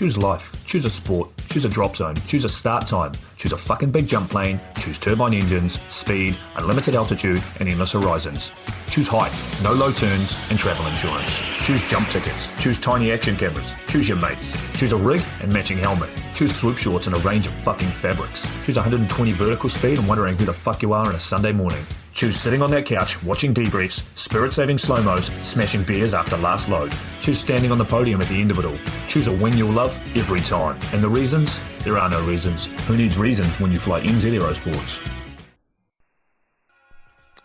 Choose life. Choose a sport. Choose a drop zone. Choose a start time. Choose a fucking big jump plane. Choose turbine engines, speed, unlimited altitude, and endless horizons. Choose height, no low turns, and travel insurance. Choose jump tickets. Choose tiny action cameras. Choose your mates. Choose a rig and matching helmet. Choose swoop shorts and a range of fucking fabrics. Choose 120 vertical speed and wondering who the fuck you are on a Sunday morning. Choose sitting on that couch, watching debriefs, spirit-saving slow-mos, smashing beers after last load. Choose standing on the podium at the end of it all. Choose a win you'll love every time. And the reasons? There are no reasons. Who needs reasons when you fly NZ Aerosports?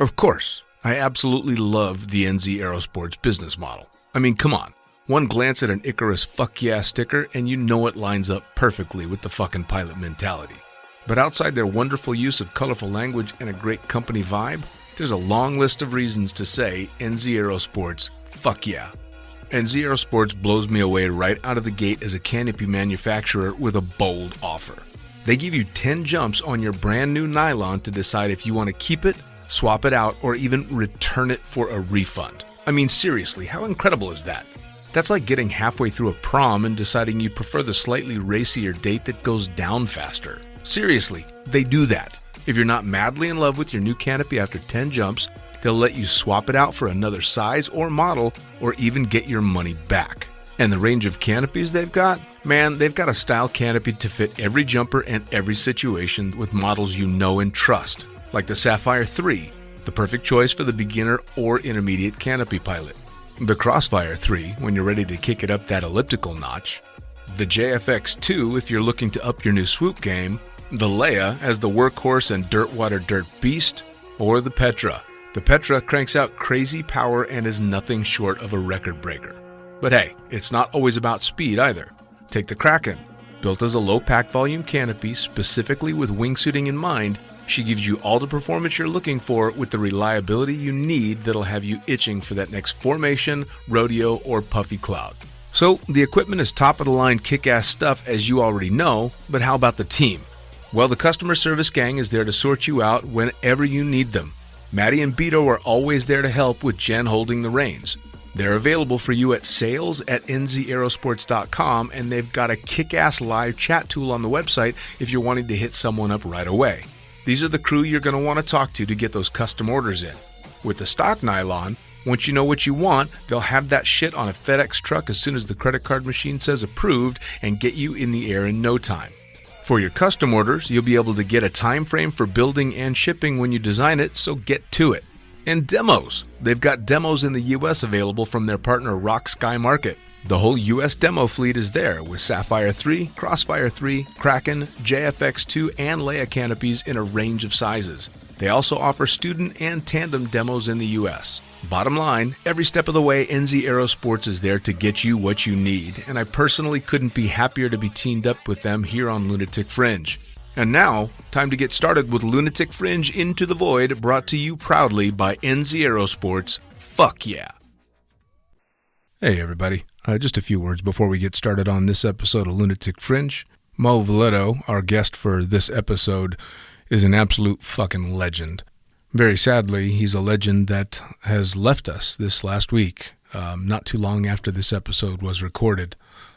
Of course, I absolutely love the NZ Aerosports business model. I mean, come on. One glance at an Icarus fuck yeah sticker and you know it lines up perfectly with the fucking pilot mentality. But outside their wonderful use of colorful language and a great company vibe, there's a long list of reasons to say NZ Aerosports, fuck yeah. NZ Aerosports blows me away right out of the gate as a canopy manufacturer with a bold offer. They give you 10 jumps on your brand new nylon to decide if you want to keep it, swap it out, or even return it for a refund. I mean, seriously, how incredible is that? That's like getting halfway through a prom and deciding you prefer the slightly racier date that goes down faster. Seriously, they do that. If you're not madly in love with your new canopy after 10 jumps, they'll let you swap it out for another size or model, or even get your money back. And the range of canopies they've got? Man, they've got a style canopy to fit every jumper and every situation with models you know and trust, like the Sapphire 3, the perfect choice for the beginner or intermediate canopy pilot. The Crossfire 3, when you're ready to kick it up that elliptical notch. The JFX 2, if you're looking to up your new swoop game. The Leia as the workhorse and dirtwater dirt beast, or the Petra. The Petra cranks out crazy power and is nothing short of a record breaker. But hey, it's not always about speed either. Take the Kraken. Built as a low pack volume canopy specifically with wingsuiting in mind, she gives you all the performance you're looking for with the reliability you need that'll have you itching for that next formation, rodeo, or puffy cloud. So the equipment is top of the line kick-ass stuff as you already know, but how about the team? Well, the customer service gang is there to sort you out whenever you need them. Maddie and Beto are always there to help with Jen holding the reins. They're available for you at sales@nzaerosports.com, and they've got a kick-ass live chat tool on the website if you're wanting to hit someone up right away. These are the crew you're going to want to talk to get those custom orders in. With the stock nylon, once you know what you want, they'll have that shit on a FedEx truck as soon as the credit card machine says approved and get you in the air in no time. For your custom orders, you'll be able to get a time frame for building and shipping when you design it, so get to it. And demos. They've got demos in the US available from their partner Rock Sky Market. The whole US demo fleet is there with Sapphire 3, Crossfire 3, Kraken, JFX2, and Leia canopies in a range of sizes. They also offer student and tandem demos in the US. Bottom line, every step of the way, NZ Aerosports is there to get you what you need, and I personally couldn't be happier to be teamed up with them here on Lunatic Fringe. And now, time to get started with Lunatic Fringe Into the Void, brought to you proudly by NZ Aerosports. Fuck yeah! Hey everybody, just a few words before we get started on this episode of Lunatic Fringe. Moe Viletto, our guest for this episode, is an absolute fucking legend. Very sadly, he's a legend that has left us this last week, not too long after this episode was recorded.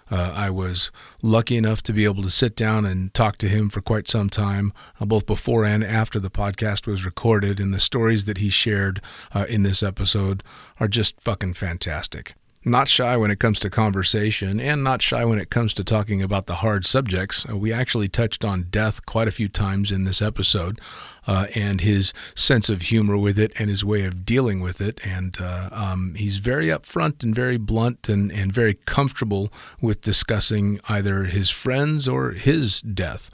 I was lucky enough to be able to sit down and talk to him for quite some time, both before and after the podcast was recorded, and the stories that he shared in this episode are just fucking fantastic. Not shy when it comes to conversation, and not shy when it comes to talking about the hard subjects. We actually touched on death quite a few times in this episode, and his sense of humor with it and his way of dealing with it. And he's very upfront and very blunt and very comfortable with discussing either his friends or his death,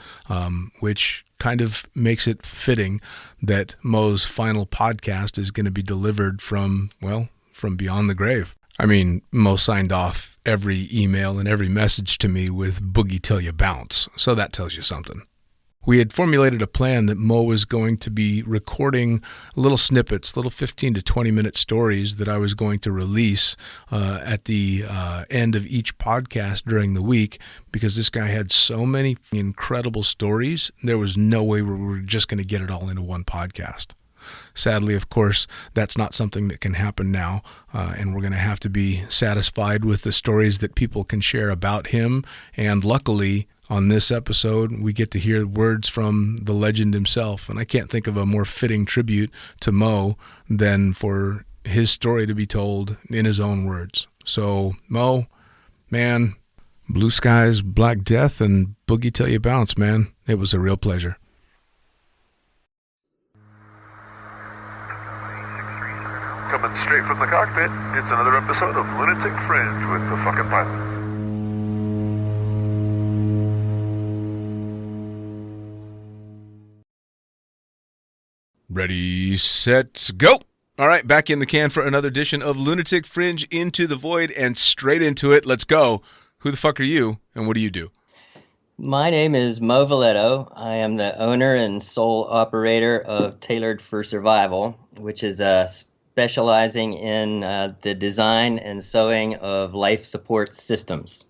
which kind of makes it fitting that Moe's final podcast is going to be delivered from beyond the grave. I mean, Moe signed off every email and every message to me with "Boogie till you bounce," so that tells you something. We had formulated a plan that Moe was going to be recording little snippets, little 15 to 20 minute stories that I was going to release at the end of each podcast during the week, because this guy had so many incredible stories. There was no way we were just going to get it all into one podcast. Sadly, of course, that's not something that can happen now, and we're going to have to be satisfied with the stories that people can share about him. And luckily, on this episode, we get to hear words from the legend himself, and I can't think of a more fitting tribute to Moe than for his story to be told in his own words. So, Moe, man, blue skies, black death, and boogie till you bounce, man. It was a real pleasure. Coming straight from the cockpit, it's another episode of Lunatic Fringe with the fucking pilot. Ready, set, go! All right, back in the can for another edition of Lunatic Fringe Into the Void, and straight into it. Let's go. Who the fuck are you, and what do you do? My name is Moe Viletto. I am the owner and sole operator of Tailored for Survival, which is specializing in the design and sewing of life support systems.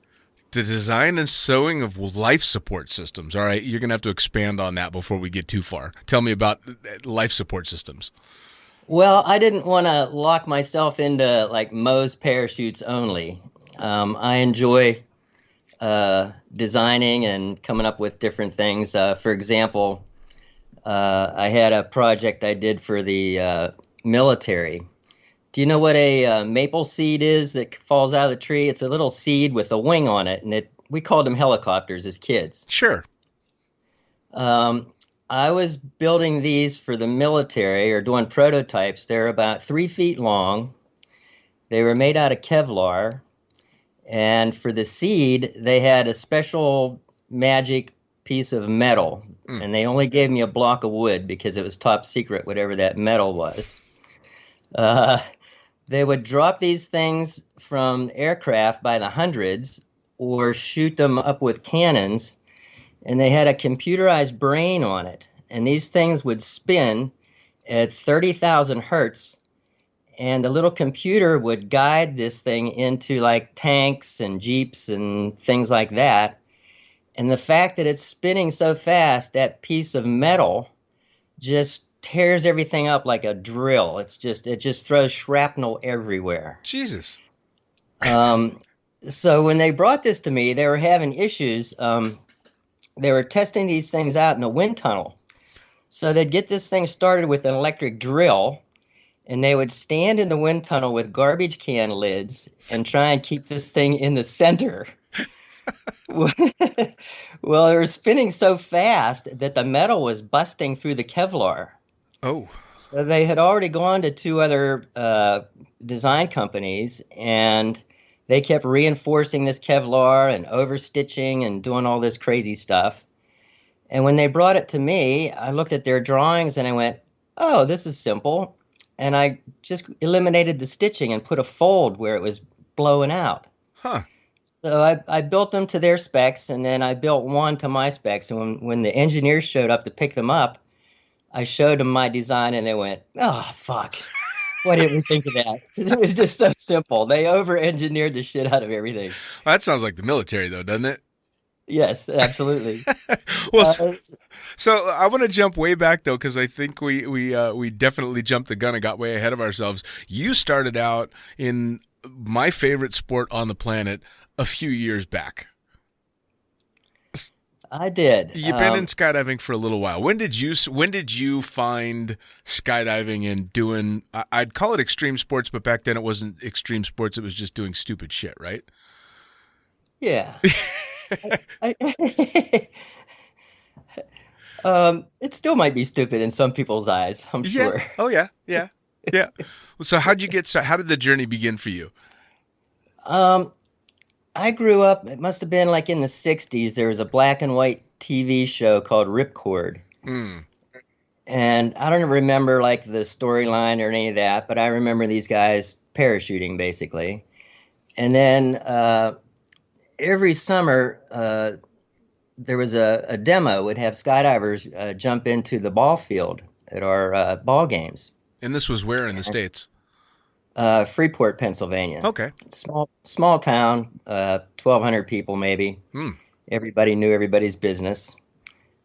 The design and sewing of life support systems. All right, you're going to have to expand on that before we get too far. Tell me about life support systems. Well, I didn't want to lock myself into like Moe's parachutes only. I enjoy designing and coming up with different things. For example, I had a project I did for the military. Do you know what a maple seed is that falls out of the tree? It's a little seed with a wing on it, and we called them helicopters as kids. Sure. I was building these for the military, or doing prototypes. They're about 3 feet long. They were made out of Kevlar. And for the seed, they had a special magic piece of metal. And they only gave me a block of wood because it was top secret, whatever that metal was. They would drop these things from aircraft by the hundreds or shoot them up with cannons. And they had a computerized brain on it. And these things would spin at 30,000 hertz. And the little computer would guide this thing into like tanks and jeeps and things like that. And the fact that it's spinning so fast, that piece of metal just tears everything up like a drill. It just throws shrapnel everywhere. Jesus. So when they brought this to me, they were having issues. They were testing these things out in a wind tunnel. So they'd get this thing started with an electric drill, and they would stand in the wind tunnel with garbage can lids and try and keep this thing in the center. Well, they were spinning so fast that the metal was busting through the Kevlar. Oh. So they had already gone to 2 other design companies, and they kept reinforcing this Kevlar and overstitching and doing all this crazy stuff. And when they brought it to me, I looked at their drawings and I went, oh, this is simple. And I just eliminated the stitching and put a fold where it was blowing out. Huh. So I built them to their specs, and then I built one to my specs. And when the engineers showed up to pick them up, I showed them my design, and they went, oh, fuck. Why didn't we think of that? It was just so simple. They over-engineered the shit out of everything. Well, that sounds like the military, though, doesn't it? Yes, absolutely. Well, so I want to jump way back, though, because I think we definitely jumped the gun and got way ahead of ourselves. You started out in my favorite sport on the planet a few years back. I did. You've been in skydiving for a little while. When did you find skydiving and doing? I'd call it extreme sports, but back then it wasn't extreme sports. It was just doing stupid shit, right? Yeah. It still might be stupid in some people's eyes, I'm sure. Oh yeah. So how did the journey begin for you? I grew up, it must have been like in the 60s. There was a black and white TV show called Ripcord. And I don't remember like the storyline or any of that, but I remember these guys parachuting basically. And then every summer, there was a demo. Would have skydivers jump into the ball field at our ball games. And this was where in the States? Freeport, Pennsylvania. Okay. Small town, 1,200 people maybe. Everybody knew everybody's business.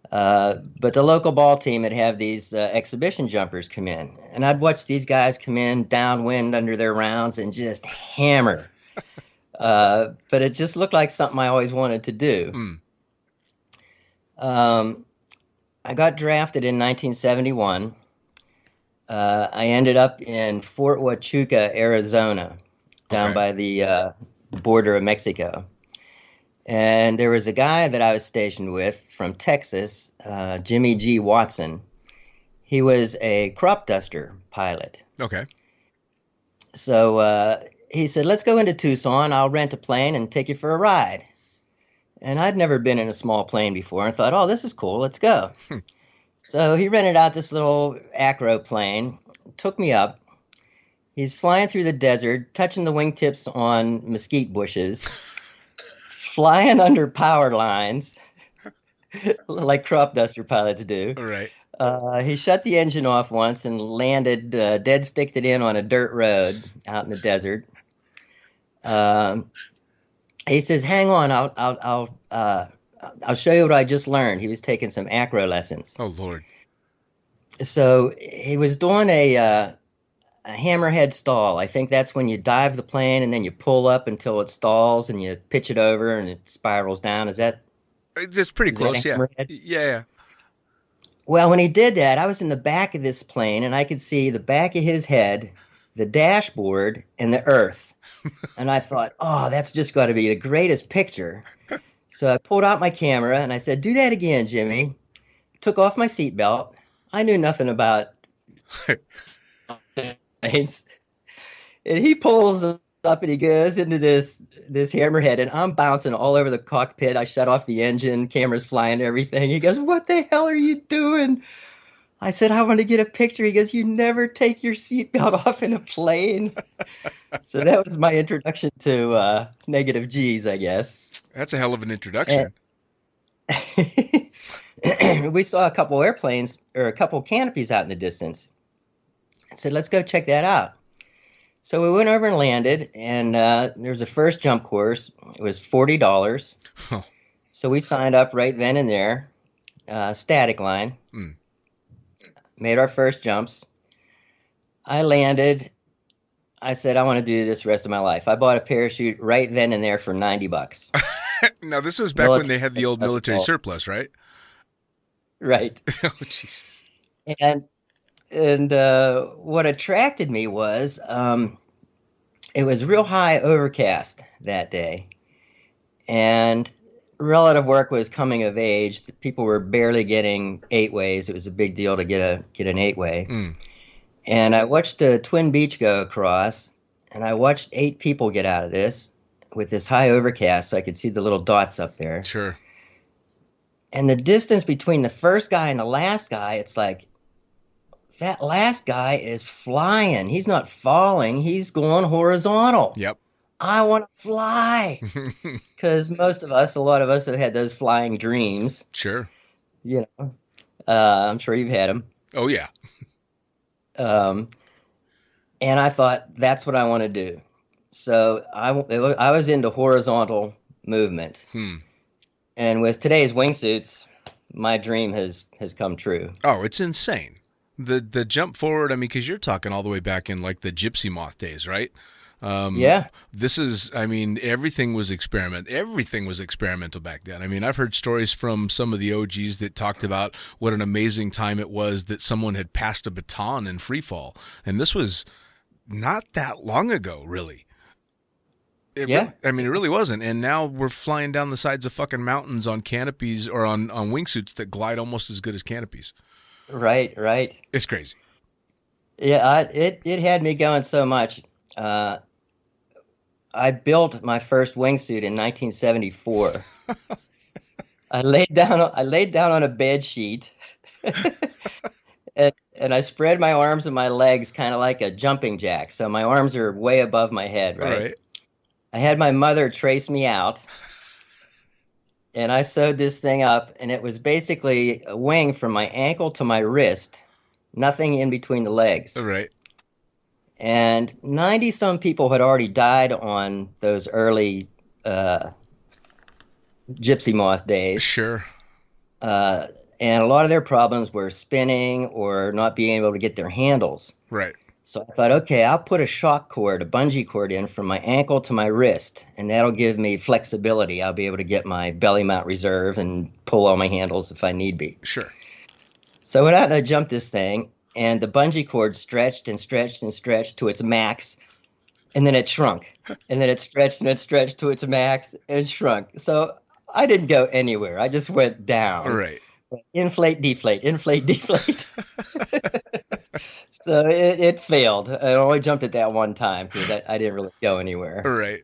But the local ball team would have these exhibition jumpers come in, and I'd watch these guys come in downwind under their rounds and just hammer. But it just looked like something I always wanted to do. Mm. I got drafted in 1971. I ended up in Fort Huachuca, Arizona, down by the border of Mexico. And there was a guy that I was stationed with from Texas, Jimmy G. Watson. He was a crop duster pilot. Okay. So he said, let's go into Tucson. I'll rent a plane and take you for a ride. And I'd never been in a small plane before and thought, oh, this is cool. Let's go. So he rented out this little acro plane, took me up. He's flying through the desert, touching the wingtips on mesquite bushes, flying under power lines, like crop duster pilots do. All right. He shut the engine off once and landed dead sticked it in on a dirt road out in the desert. He says, "Hang on, I'll show you what I just learned." He was taking some acro lessons. Oh Lord. So he was doing a hammerhead stall. I think that's when you dive the plane and then you pull up until it stalls and you pitch it over and it spirals down. It's pretty close, yeah. Yeah. Well, when he did that, I was in the back of this plane and I could see the back of his head, the dashboard, and the earth. And I thought, oh, that's just got to be the greatest picture. So I pulled out my camera and I said, do that again, Jimmy. Took off my seatbelt. I knew nothing about planes. And he pulls up and he goes into this hammerhead, and I'm bouncing all over the cockpit. I shut off the engine, cameras flying, everything. He goes, what the hell are you doing? I said, I want to get a picture. He goes, you never take your seatbelt off in a plane. So that was my introduction to negative G's, I guess. That's a hell of an introduction. We saw a couple airplanes or a couple canopies out in the distance. I said, let's go check that out. So we went over and landed, and there was a first jump course. It was $40. Oh. So we signed up right then and there, static line. Mm. Made our first jumps. I landed. I said, I want to do this the rest of my life. I bought a parachute right then and there for $90. Now, this was back when they had the old military surplus, right? Right. Oh, Jesus. And what attracted me was it was real high overcast that day, and relative work was coming of age. People were barely getting 8-ways. It was a big deal to get an 8-way. Mm. And I watched the Twin Beach go across, and I watched 8 people get out of this with this high overcast, so I could see the little dots up there. Sure. And the distance between the first guy and the last guy, it's like, that last guy is flying. He's not falling. He's going horizontal. Yep. I want to fly. Because a lot of us have had those flying dreams. Sure. You know, I'm sure you've had them. Oh, yeah. And I thought, that's what I want to do. So I was into horizontal movement. And with today's wingsuits, my dream has come true. Oh, it's insane. The jump forward, I mean, because you're talking all the way back in like the gypsy moth days, right? Yeah. This is, I mean, everything was experimental back then. I mean, I've heard stories from some of the OGs that talked about what an amazing time it was that someone had passed a baton in free fall. And this was not that long ago, really. It really wasn't. And now we're flying down the sides of fucking mountains on canopies or on wingsuits that glide almost as good as canopies. Right. It's crazy. Yeah, it had me going so much. I built my first wingsuit in 1974. I laid down on a bed sheet, and I spread my arms and my legs kind of like a jumping jack. So my arms are way above my head, right? I had my mother trace me out, and I sewed this thing up, and it was basically a wing from my ankle to my wrist, nothing in between the legs. All right. And 90-some people had already died on those early gypsy moth days. Sure. And a lot of their problems were spinning or not being able to get their handles. Right. So I thought, okay, I'll put a shock cord, a bungee cord in from my ankle to my wrist, and that'll give me flexibility. I'll be able to get my belly mount reserve and pull all my handles if I need be. Sure. So I went out and I jumped this thing, and the bungee cord stretched and stretched and stretched to its max, and then it shrunk. And then it stretched and it stretched to its max and shrunk. So I didn't go anywhere. I just went down. Right. Inflate, deflate, inflate, deflate. So it failed. I only jumped it that one time because I didn't really go anywhere. Right.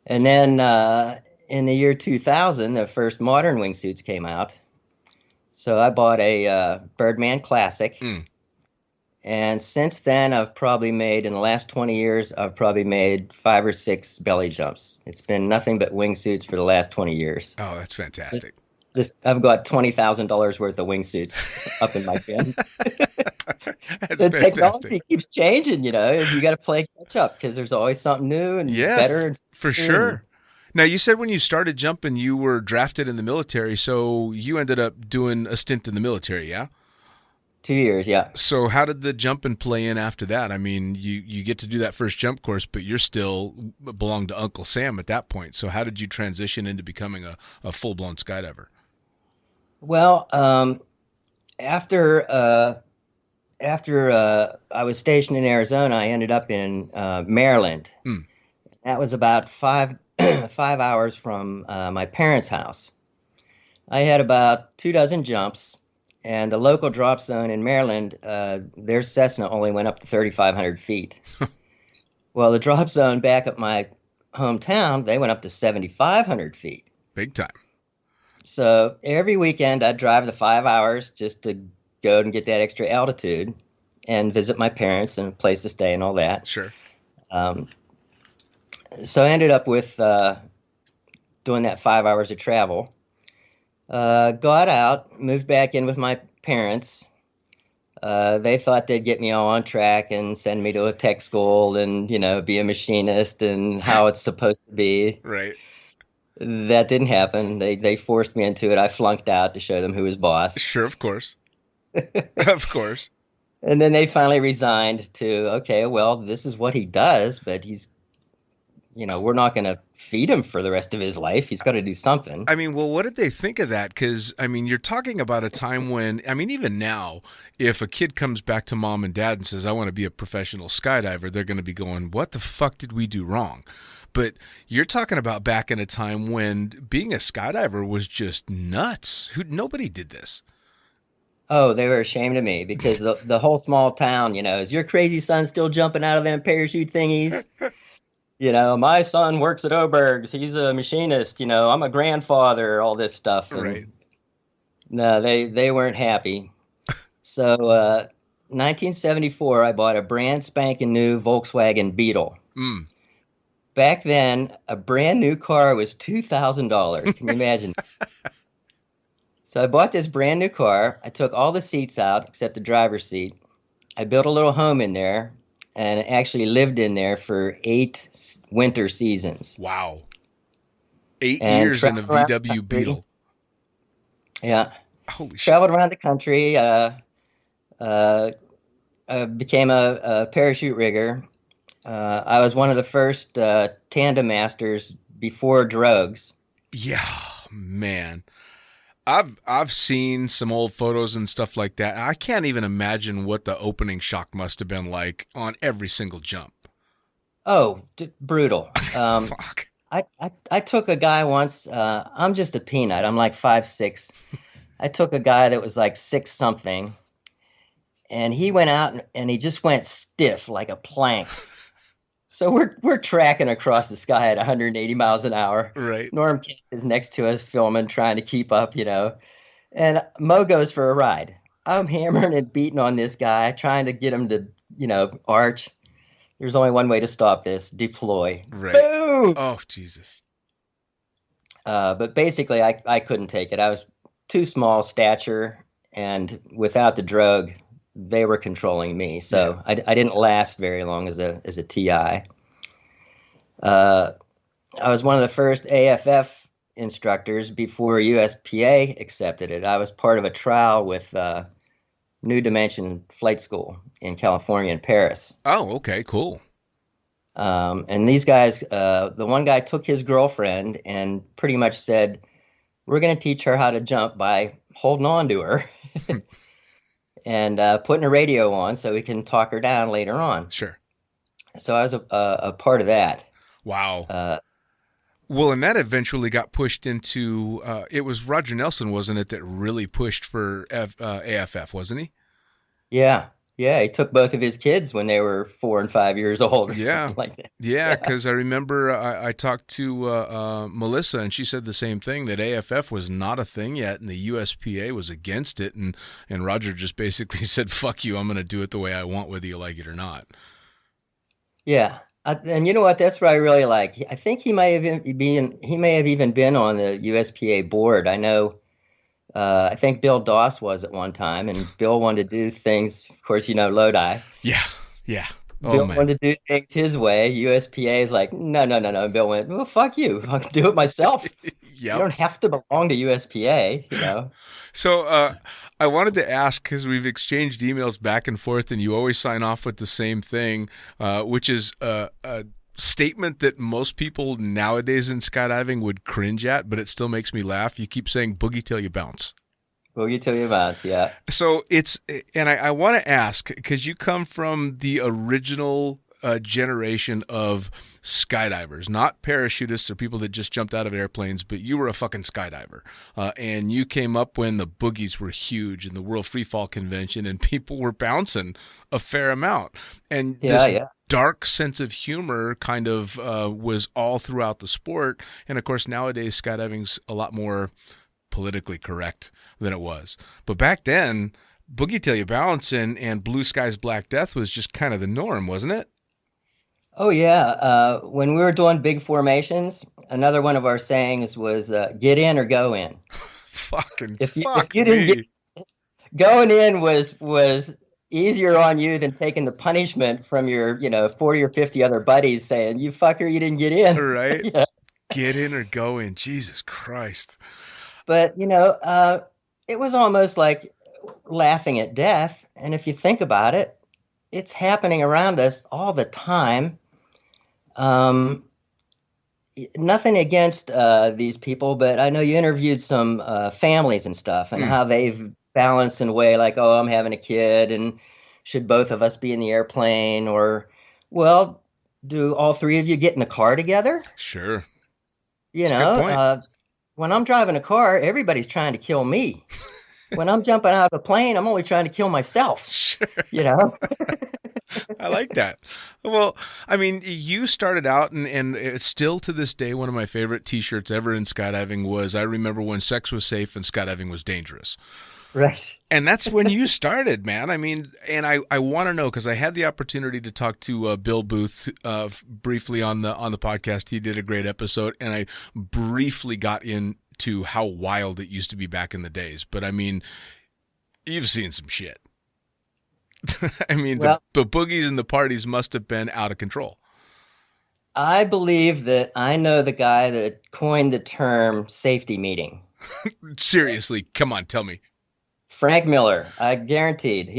And then in the year 2000, the first modern wingsuits came out. So I bought a Birdman Classic. And since then, I've probably made, in the last 20 years, I've probably made 5 or 6 belly jumps. It's been nothing but wingsuits for the last 20 years. Oh, that's fantastic. I've got $20,000 worth of wingsuits up in my bin. That's The fantastic. technology keeps changing, you know. You got to play catch up because there's always something new and better. For sure. Now, you said when you started jumping, you were drafted in the military, so you ended up doing a stint in the military, yeah? 2 years, yeah. So how did the jumping play in after that? I mean, you get to do that first jump course, but you're still belong to Uncle Sam at that point. So how did you transition into becoming a full-blown skydiver? Well, after I was stationed in Arizona, I ended up in Maryland. That was about 5 hours from my parents' house. I had about 24 jumps, and the local drop zone in Maryland, their Cessna only went up to 3,500 feet. Well, the drop zone back at my hometown, they went up to 7,500 feet. Big time. So every weekend I'd drive the 5 hours just to go and get that extra altitude and visit my parents and a place to stay and all that. Sure. So I ended up with doing that 5 hours of travel. Got out, moved back in with my parents. They thought they'd get me all on track and send me to a tech school and, you know, be a machinist and how it's supposed to be. Right. That didn't happen. They forced me into it. I flunked out to show them who was boss. Sure, of course. Of course. And then they finally resigned to, okay, well, this is what he does, but he's, you know, we're not going to feed him for the rest of his life. He's got to do something. I mean, well, what did they think of that? Because, I mean, you're talking about a time when, I mean, even now, if a kid comes back to mom and dad and says, I want to be a professional skydiver, they're going to be going, what the fuck did we do wrong? But you're talking about back in a time when being a skydiver was just nuts. Nobody did this. Oh, they were ashamed of me because the whole small town, you know, is your crazy son still jumping out of them parachute thingies? You know, my son works at Oberg's. He's a machinist. You know, I'm a grandfather, all this stuff. And Right. no, they weren't happy. So 1974, I bought a brand spanking new Volkswagen Beetle. Back then, a brand new car was $2,000. Can you imagine? So I bought this brand new car. I took all the seats out except the driver's seat. I built a little home in there and actually lived in there for 8 winter seasons. Wow. 8 And years in a traveled around the VW country. Beetle. Yeah. Holy shit. Traveled around the country. I became a parachute rigger. I was one of the first tandem masters before drugs. Yeah, man. I've seen some old photos and stuff like that. I can't even imagine what the opening shock must have been like on every single jump. Oh, brutal. Fuck. I took a guy once. I'm just a peanut. I'm like 5'6". I took a guy that was like 6 something, and he went out and he just went stiff like a plank. So we're tracking across the sky at 180 miles an hour. Right. Norm Kent is next to us filming, trying to keep up, you know. And Moe goes for a ride. I'm hammering and beating on this guy, trying to get him to, you know, arch. There's only one way to stop this: deploy. Right. Boom! Oh, Jesus. But basically, I couldn't take it. I was too small stature, and without the drug, they were controlling me. So yeah. I didn't last very long as a TI. I was one of the first AFF instructors before USPA accepted it. I was part of a trial with New Dimension Flight School in California and Paris. Oh, okay, cool. And these guys, the one guy took his girlfriend and pretty much said, we're going to teach her how to jump by holding on to her and putting a radio on so we can talk her down later on. Sure. So I was a part of that. Wow. Well, and that eventually got pushed into, it was Roger Nelson, wasn't it, that really pushed for AFF, wasn't he? Yeah. Yeah, he took both of his kids when they were 4 and 5 years old or something like that. Yeah, because I remember I talked to Melissa, and she said the same thing, that AFF was not a thing yet, and the USPA was against it, and Roger just basically said, fuck you, I'm going to do it the way I want, whether you like it or not. Yeah. And you know what? That's what I really like. I think he may have even been on the USPA board. I know. I think Bill Doss was at one time, and Bill wanted to do things. Of course, Lodi. Yeah. Oh, Bill man. wanted to do things his way. USPA is like, no. And Bill went, well, fuck you. I'll do it myself. Yep. You don't have to belong to USPA. So I wanted to ask, because we've exchanged emails back and forth, and you always sign off with the same thing, which is a statement that most people nowadays in skydiving would cringe at, but it still makes me laugh. You keep saying boogie till you bounce. Boogie till you bounce, yeah. So and I want to ask, because you come from the original generation of skydivers, not parachutists or people that just jumped out of airplanes, but you were a fucking skydiver. And you came up when the boogies were huge in the World Free Fall Convention, and people were bouncing a fair amount. And this dark sense of humor kind of was all throughout the sport. And of course, nowadays skydiving's a lot more politically correct than it was. But back then, boogie till you bounce and blue skies black death was just kind of the norm, wasn't it? Oh yeah. When we were doing big formations, another one of our sayings was get in or go in. If you didn't going in was easier on you than taking the punishment from your 40 or 50 other buddies saying, you fucker, you didn't get in. Right. Get in or go in. Jesus Christ. But it was almost like laughing at death. And if you think about it, it's happening around us all the time. Nothing against these people, but I know you interviewed some families and stuff, and how they've balanced in a way like, oh, I'm having a kid, and should both of us be in the airplane? Or, well, do all three of you get in the car together? Sure. When I'm driving a car, everybody's trying to kill me. When I'm jumping out of a plane, I'm only trying to kill myself. Sure. I like that. Well, I mean, you started out, and it's still to this day one of my favorite T-shirts ever in skydiving was, I remember when sex was safe and skydiving was dangerous. Right. And that's when you started, man. I mean, and I want to know, because I had the opportunity to talk to Bill Booth briefly on the podcast. He did a great episode, and I briefly got into how wild it used to be back in the days. But I mean, you've seen some shit. I mean, the boogies and the parties must have been out of control. I believe that I know the guy that coined the term safety meeting. Seriously, come on, tell me. Frank Miller, I guaranteed.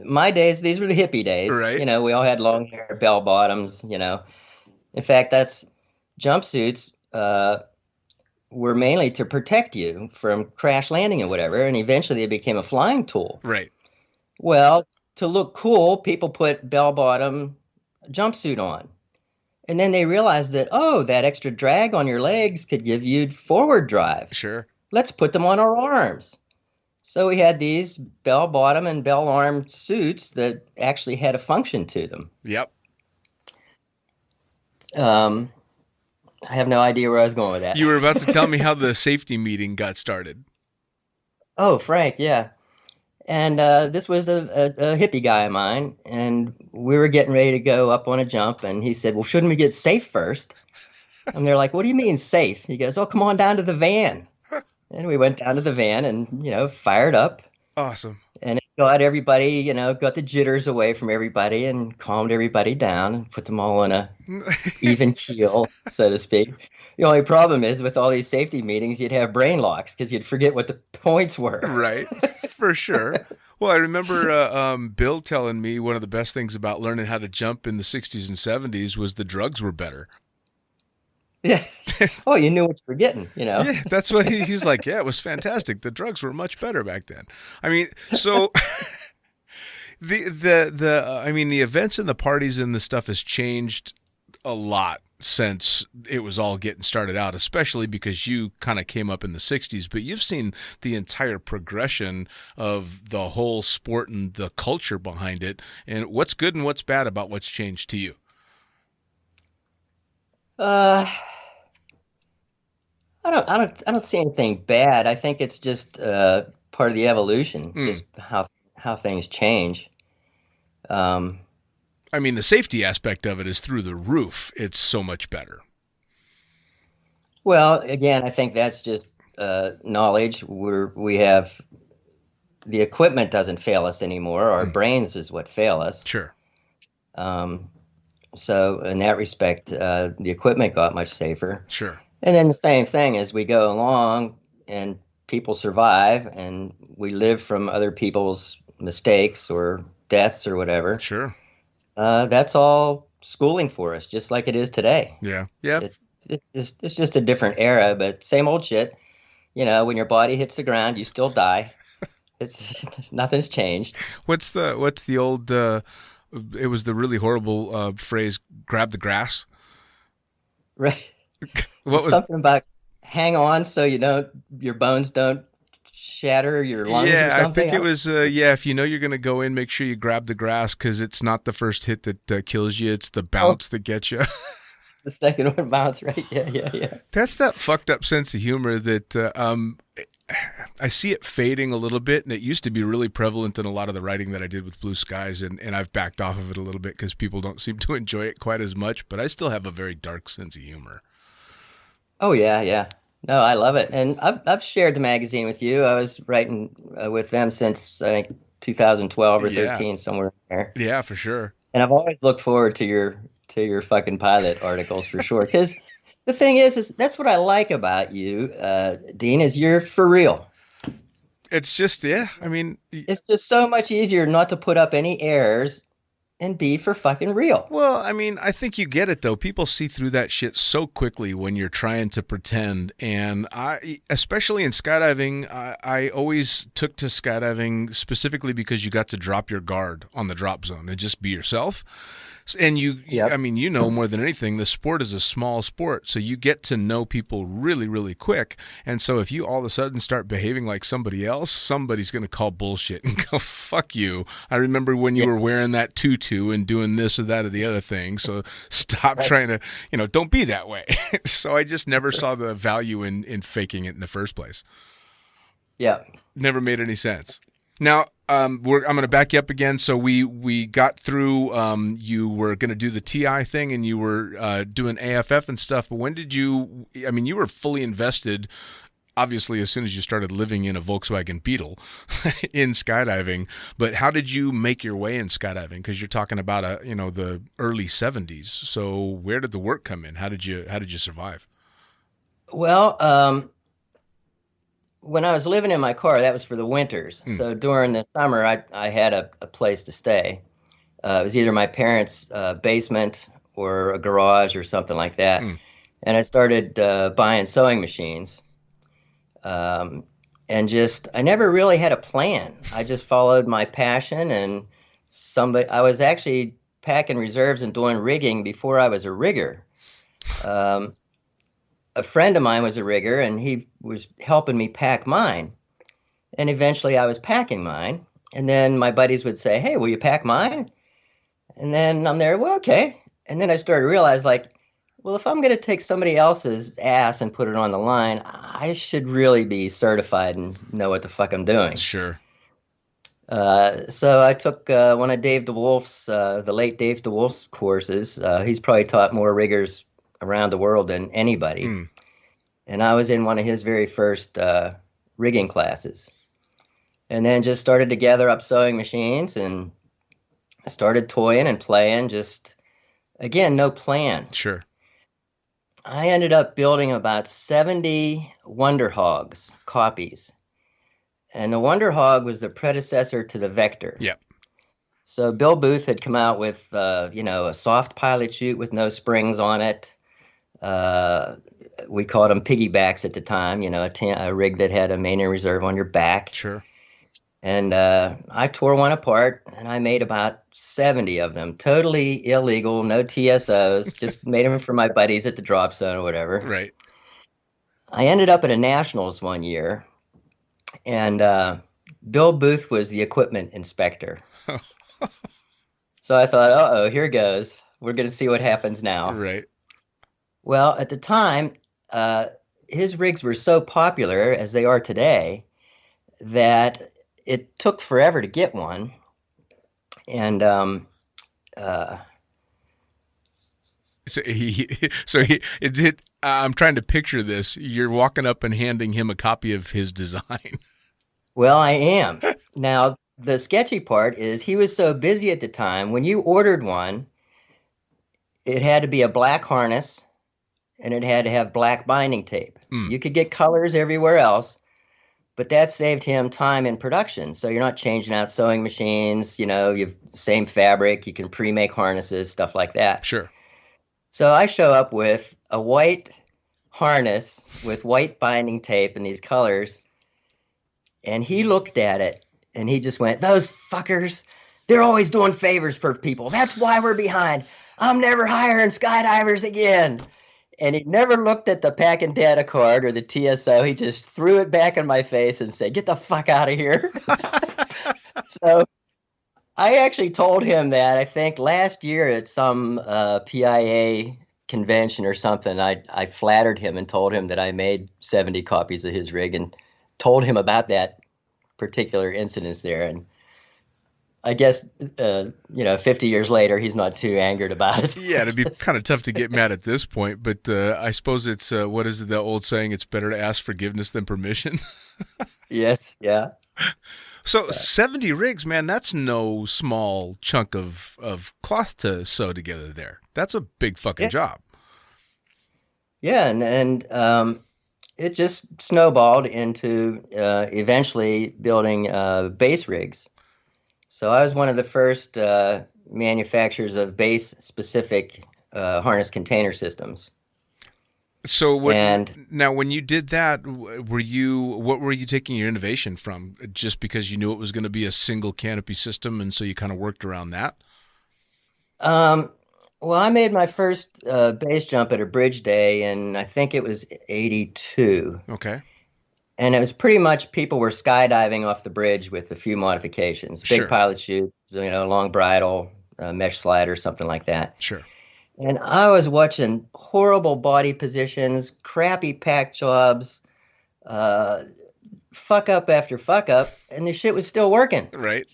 My days, these were the hippie days. Right. We all had long hair, bell bottoms, In fact, that's jumpsuits were mainly to protect you from crash landing and whatever, and eventually it became a flying tool. Right. Well, to look cool, people put bell-bottom jumpsuit on. And then they realized that, that extra drag on your legs could give you forward drive. Sure. Let's put them on our arms. So we had these bell-bottom and bell-arm suits that actually had a function to them. Yep. I have no idea where I was going with that. You were about to tell me how the safety meeting got started. Oh, Frank, yeah. And this was a hippie guy of mine, and we were getting ready to go up on a jump, and he said, well, shouldn't we get safe first? And they're like, what do you mean safe? He goes, oh, come on down to the van. And we went down to the van and, fired up. Awesome. And it got everybody, got the jitters away from everybody and calmed everybody down and put them all on a even keel, so to speak. The only problem is with all these safety meetings, you'd have brain locks because you'd forget what the points were. Right, for sure. Well, I remember Bill telling me one of the best things about learning how to jump in the 60s and 70s was the drugs were better. Yeah. Oh, you knew what you were getting, Yeah, that's what he's like. Yeah, it was fantastic. The drugs were much better back then. I mean, so the events and the parties and the stuff has changed a lot since it was all getting started out, especially because you kind of came up in the 60s, but you've seen the entire progression of the whole sport and the culture behind it, and what's good and what's bad about what's changed to you. I don't see anything bad. I think it's just part of the evolution, just how things change. I mean, the safety aspect of it is through the roof. It's so much better. Well, again, I think that's just knowledge. We have the equipment doesn't fail us anymore. Our brains is what fail us. Sure. So in that respect, the equipment got much safer. Sure. And then the same thing as we go along and people survive and we live from other people's mistakes or deaths or whatever. Sure. That's all schooling for us, just like it is today. Yeah. Yeah. It's just a different era, but same old shit. When your body hits the ground, you still die. It's nothing's changed. What's the old, it was the really horrible phrase, grab the grass. Right. What was something about hang on so your bones don't shatter your lungs or something? I think it was, if you know you're going to go in, make sure you grab the grass because it's not the first hit that kills you. It's the bounce that gets you. The second one bounce, right? Yeah. That's that fucked up sense of humor that I see it fading a little bit, and it used to be really prevalent in a lot of the writing that I did with Blue Skies, and I've backed off of it a little bit because people don't seem to enjoy it quite as much, but I still have a very dark sense of humor. Oh, yeah. No, I love it. And I've shared the magazine with you. I was writing with them since, I think, 2012 or 13, somewhere in there. Yeah, for sure. And I've always looked forward to your fucking pilot articles for sure. Because the thing is that's what I like about you, Dean, is you're for real. It's just, I mean... It's just so much easier not to put up any airs and be for fucking real. Well, I mean, I think you get it, though. People see through that shit so quickly when you're trying to pretend. And especially in skydiving, I always took to skydiving specifically because you got to drop your guard on the drop zone and just be yourself. And I mean, more than anything, the sport is a small sport, so you get to know people really, really quick. And so if you all of a sudden start behaving like somebody else, somebody's going to call bullshit and go, fuck you. I remember when you were wearing that tutu and doing this or that or the other thing, so stop trying to, don't be that way. So I just never saw the value in faking it in the first place. Yeah. Never made any sense. Now, I'm going to back you up again. So we got through, you were going to do the TI thing and you were doing AFF and stuff, but when did you were fully invested, obviously, as soon as you started living in a Volkswagen Beetle in skydiving, but how did you make your way in skydiving? Because you're talking about, the early 70s. So where did the work come in? How did you survive? Well, when I was living in my car, that was for the winters. So during the summer, I had a place to stay. It was either my parents' basement or a garage or something like that. And I started buying sewing machines. And I never really had a plan. I just followed my passion, and I was actually packing reserves and doing rigging before I was a rigger. A friend of mine was a rigger, and he was helping me pack mine. And eventually I was packing mine. And then my buddies would say, hey, will you pack mine? And then I'm there, well, okay. And then I started to realize, if I'm going to take somebody else's ass and put it on the line, I should really be certified and know what the fuck I'm doing. Sure. So I took one of Dave DeWolf's, the late Dave DeWolf's courses. He's probably taught more riggers around the world than anybody. And I was in one of his very first rigging classes. And then just started to gather up sewing machines, and I started toying and playing, just, again, no plan. Sure. I ended up building about 70 Wonder Hogs copies. And the Wonder Hog was the predecessor to the Vector. Yep. So Bill Booth had come out with, a soft pilot chute with no springs on it. We called them piggybacks at the time, a rig that had a main and reserve on your back. Sure. And I tore one apart, and I made about 70 of them. Totally illegal, no TSOs, just made them for my buddies at the drop zone or whatever. Right. I ended up at a Nationals one year, and Bill Booth was the equipment inspector. So I thought, uh-oh, here goes. We're going to see what happens now. Right. Well, at the time, his rigs were so popular, as they are today, that it took forever to get one. And I'm trying to picture this. You're walking up and handing him a copy of his design. Well, I am. Now, the sketchy part is he was so busy at the time. When you ordered one, it had to be a black harness, and it had to have black binding tape. You could get colors everywhere else, but that saved him time in production. So you're not changing out sewing machines, you have same fabric, you can pre-make harnesses, stuff like that. Sure. So I show up with a white harness with white binding tape and these colors, and he looked at it, and he just went, "Those fuckers, they're always doing favors for people. That's why we're behind. I'm never hiring skydivers again." And he never looked at the pack and data card or the TSO. He just threw it back in my face and said, "Get the fuck out of here." So I actually told him that, I think last year at some PIA convention or something, I flattered him and told him that I made 70 copies of his rig and told him about that particular incident there. And I guess, 50 years later, he's not too angered about it. Yeah, it'd be kind of tough to get mad at this point, but I suppose it's, what is the old saying? It's better to ask forgiveness than permission. Yes, yeah. So 70 rigs, man, that's no small chunk of cloth to sew together there. That's a big fucking job. Yeah, and it just snowballed into eventually building base rigs. So I was one of the first manufacturers of base-specific harness container systems. So now when you did that, what were you taking your innovation from? Just because you knew it was going to be a single canopy system, and so you kind of worked around that? Well, I made my first base jump at a bridge day, and I think it was 82. Okay. And it was pretty much people were skydiving off the bridge with a few modifications. Big Sure. pilot chute, long bridle, mesh slider, something like that. Sure. And I was watching horrible body positions, crappy pack jobs, fuck up after fuck up, and the shit was still working. Right.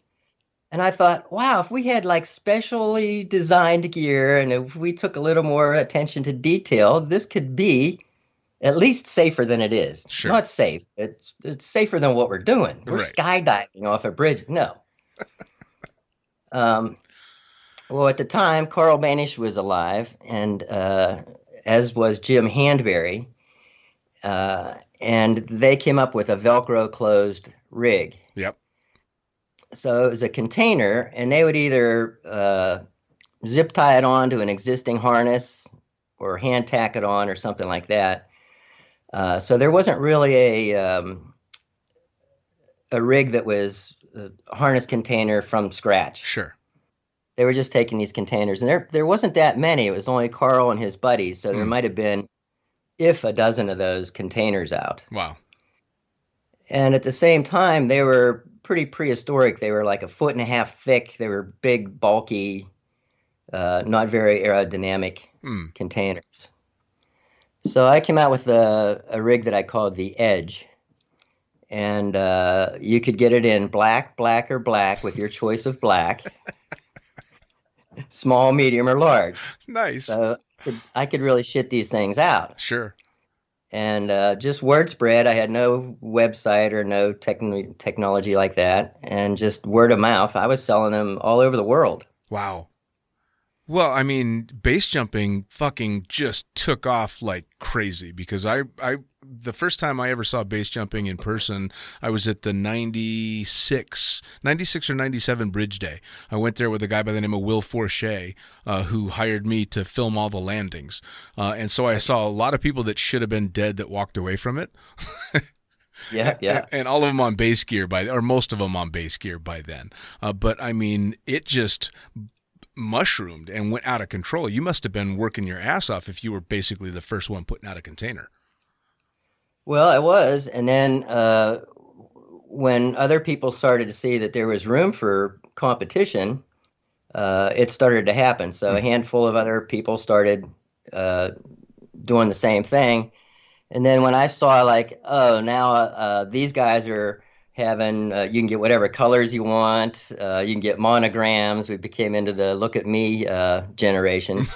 And I thought, wow, if we had like specially designed gear and if we took a little more attention to detail, this could be at least safer than it is. Sure. Not safe. It's safer than what we're doing. We're Right. skydiving off a bridge. No. Well, at the time, Carl Banish was alive, and as was Jim Handberry, and they came up with a Velcro closed rig. Yep. So it was a container, and they would either zip tie it on to an existing harness or hand tack it on or something like that. So there wasn't really a rig that was a harness container from scratch. Sure. They were just taking these containers, and there wasn't that many. It was only Carl and his buddies, so there might have been, if a dozen of those containers out. Wow. And at the same time, they were pretty prehistoric. They were like 1.5 feet thick. They were big, bulky, not very aerodynamic containers. So I came out with a rig that I called the Edge. And you could get it in black, black, or black with your choice of black. Small, medium, or large. Nice. So I could really shit these things out. Sure. And just word spread. I had no website or no technology like that. And just word of mouth. I was selling them all over the world. Wow. Well, I mean, base jumping fucking just took off like crazy because the first time I ever saw base jumping in person, I was at the 96 or 97 Bridge Day. I went there with a guy by the name of Will Forshea, who hired me to film all the landings. And so I saw a lot of people that should have been dead that walked away from it. Yeah. And all of them on base gear or most of them on base gear by then. But I mean, it just mushroomed and went out of control. You must have been working your ass off if you were basically the first one putting out a container. Well, I was. And then when other people started to see that there was room for competition, it started to happen. So a handful of other people started doing the same thing. And then when I saw like, oh, now these guys are having, you can get whatever colors you want. You can get monograms. We became into the look at me generation.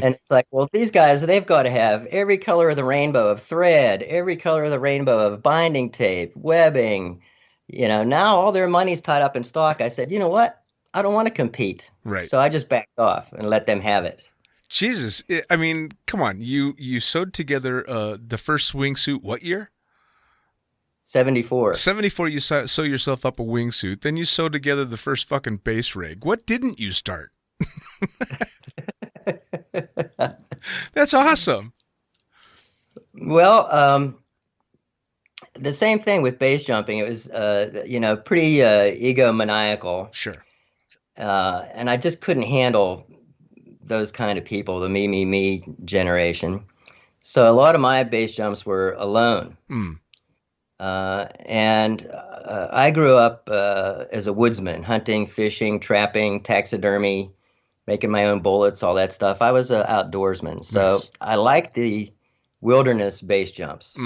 And it's like, well, these guys, they've got to have every color of the rainbow of thread, every color of the rainbow of binding tape, webbing. Now all their money's tied up in stock. I said, you know what? I don't want to compete. Right. So I just backed off and let them have it. Jesus. I mean, come on. You sewed together the first wingsuit what year? 74. 74, you sew yourself up a wingsuit. Then you sew together the first fucking base rig. What didn't you start? That's awesome. Well, the same thing with base jumping. It was, pretty egomaniacal. Sure. And I just couldn't handle those kind of people, the me generation. So a lot of my base jumps were alone. And I grew up as a woodsman, hunting, fishing, trapping, taxidermy, making my own bullets, all that stuff. I was an outdoorsman. So nice. I liked the wilderness base jumps.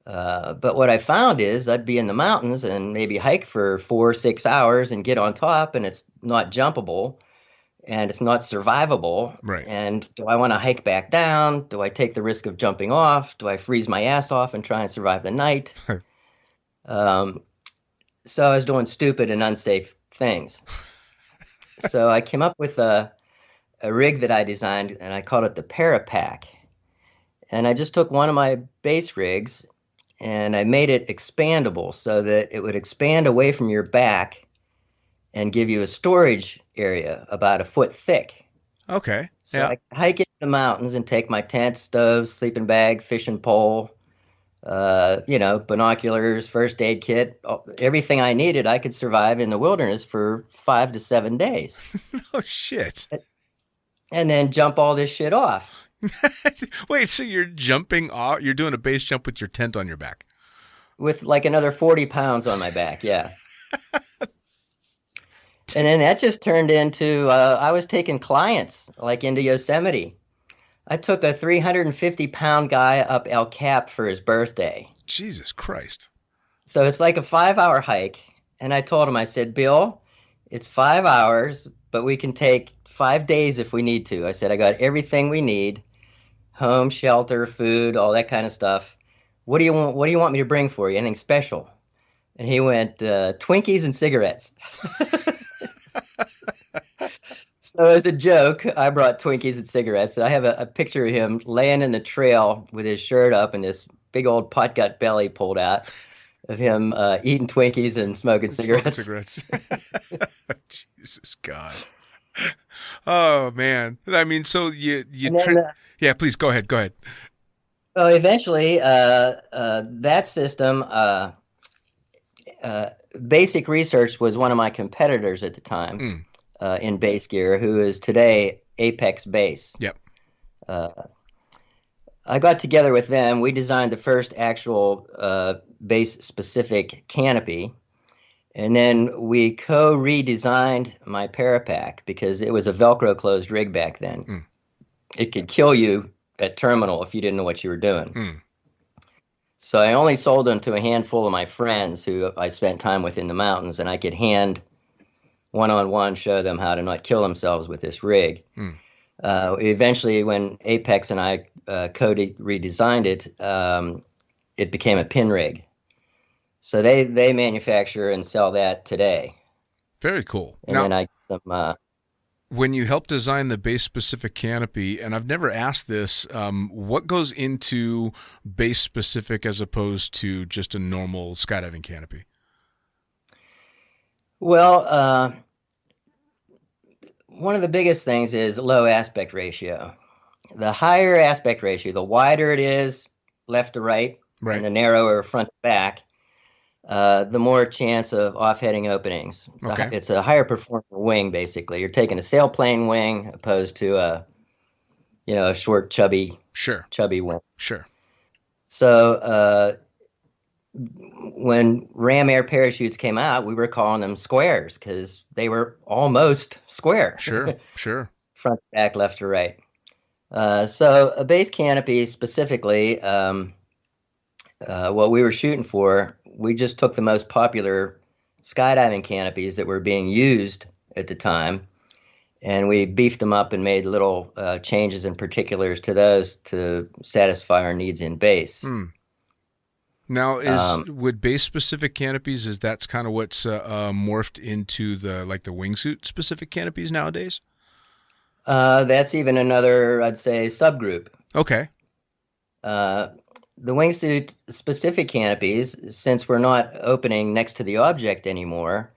But what I found is I'd be in the mountains and maybe hike for 4 or 6 hours and get on top, and it's not jumpable. And it's not survivable. Right. And do I want to hike back down? Do I take the risk of jumping off? Do I freeze my ass off and try and survive the night? So I was doing stupid and unsafe things. So I came up with a rig that I designed, and I called it the Parapack. And I just took one of my base rigs, and I made it expandable so that it would expand away from your back and give you a storage area about a foot thick. Okay. So yeah. I hike into the mountains and take my tent, stove, sleeping bag, fishing pole, binoculars, first aid kit, everything I needed. I could survive in the wilderness for 5 to 7 days. Oh, shit. And then jump all this shit off. Wait, so you're jumping off? You're doing a base jump with your tent on your back? With like another 40 pounds on my back, yeah. And then that just turned into, I was taking clients like into Yosemite. I took a 350-pound guy up El Cap for his birthday. Jesus Christ. So it's like a 5-hour hike. And I told him, I said, Bill, it's 5 hours, but we can take 5 days if we need to. I said, I got everything we need, home, shelter, food, all that kind of stuff. What do you want me to bring for you? Anything special? And he went, Twinkies and cigarettes. So as a joke, I brought Twinkies and cigarettes. I have a picture of him laying in the trail with his shirt up and this big old pot gut belly pulled out of him eating Twinkies and smoking cigarettes. Jesus God. Oh, man. I mean, so you yeah, please go ahead. So eventually, that system, Basic Research was one of my competitors at the time. In base gear, who is today Apex Base. Yep. I got together with them. We designed the first actual base-specific canopy, and then we co-redesigned my Parapack because it was a Velcro-closed rig back then. It could kill you at terminal if you didn't know what you were doing. So I only sold them to a handful of my friends who I spent time with in the mountains, and I could hand one-on-one show them how to not kill themselves with this rig. Eventually, when Apex and I redesigned it, it became a pin rig. So they manufacture and sell that today. Very cool. And then I get some When you help design the base-specific canopy, and I've never asked this, what goes into base-specific as opposed to just a normal skydiving canopy? Well, one of the biggest things is low aspect ratio. The higher aspect ratio, the wider it is left to right, Right. and the narrower front to back, the more chance of off-heading openings. Okay. It's a higher performing wing, basically. You're taking a sailplane wing opposed to a short, chubby wing. Sure. So when Ram Air parachutes came out, we were calling them squares because they were almost square. Sure. Front to back, left to right. So a base canopy specifically, what we were shooting for, we just took the most popular skydiving canopies that were being used at the time, and we beefed them up and made little changes and particulars to those to satisfy our needs in base. Now, with base-specific canopies, is that's kind of what's morphed into the wingsuit specific canopies nowadays? That's even another, I'd say, subgroup. Okay. The wingsuit specific canopies, since we're not opening next to the object anymore,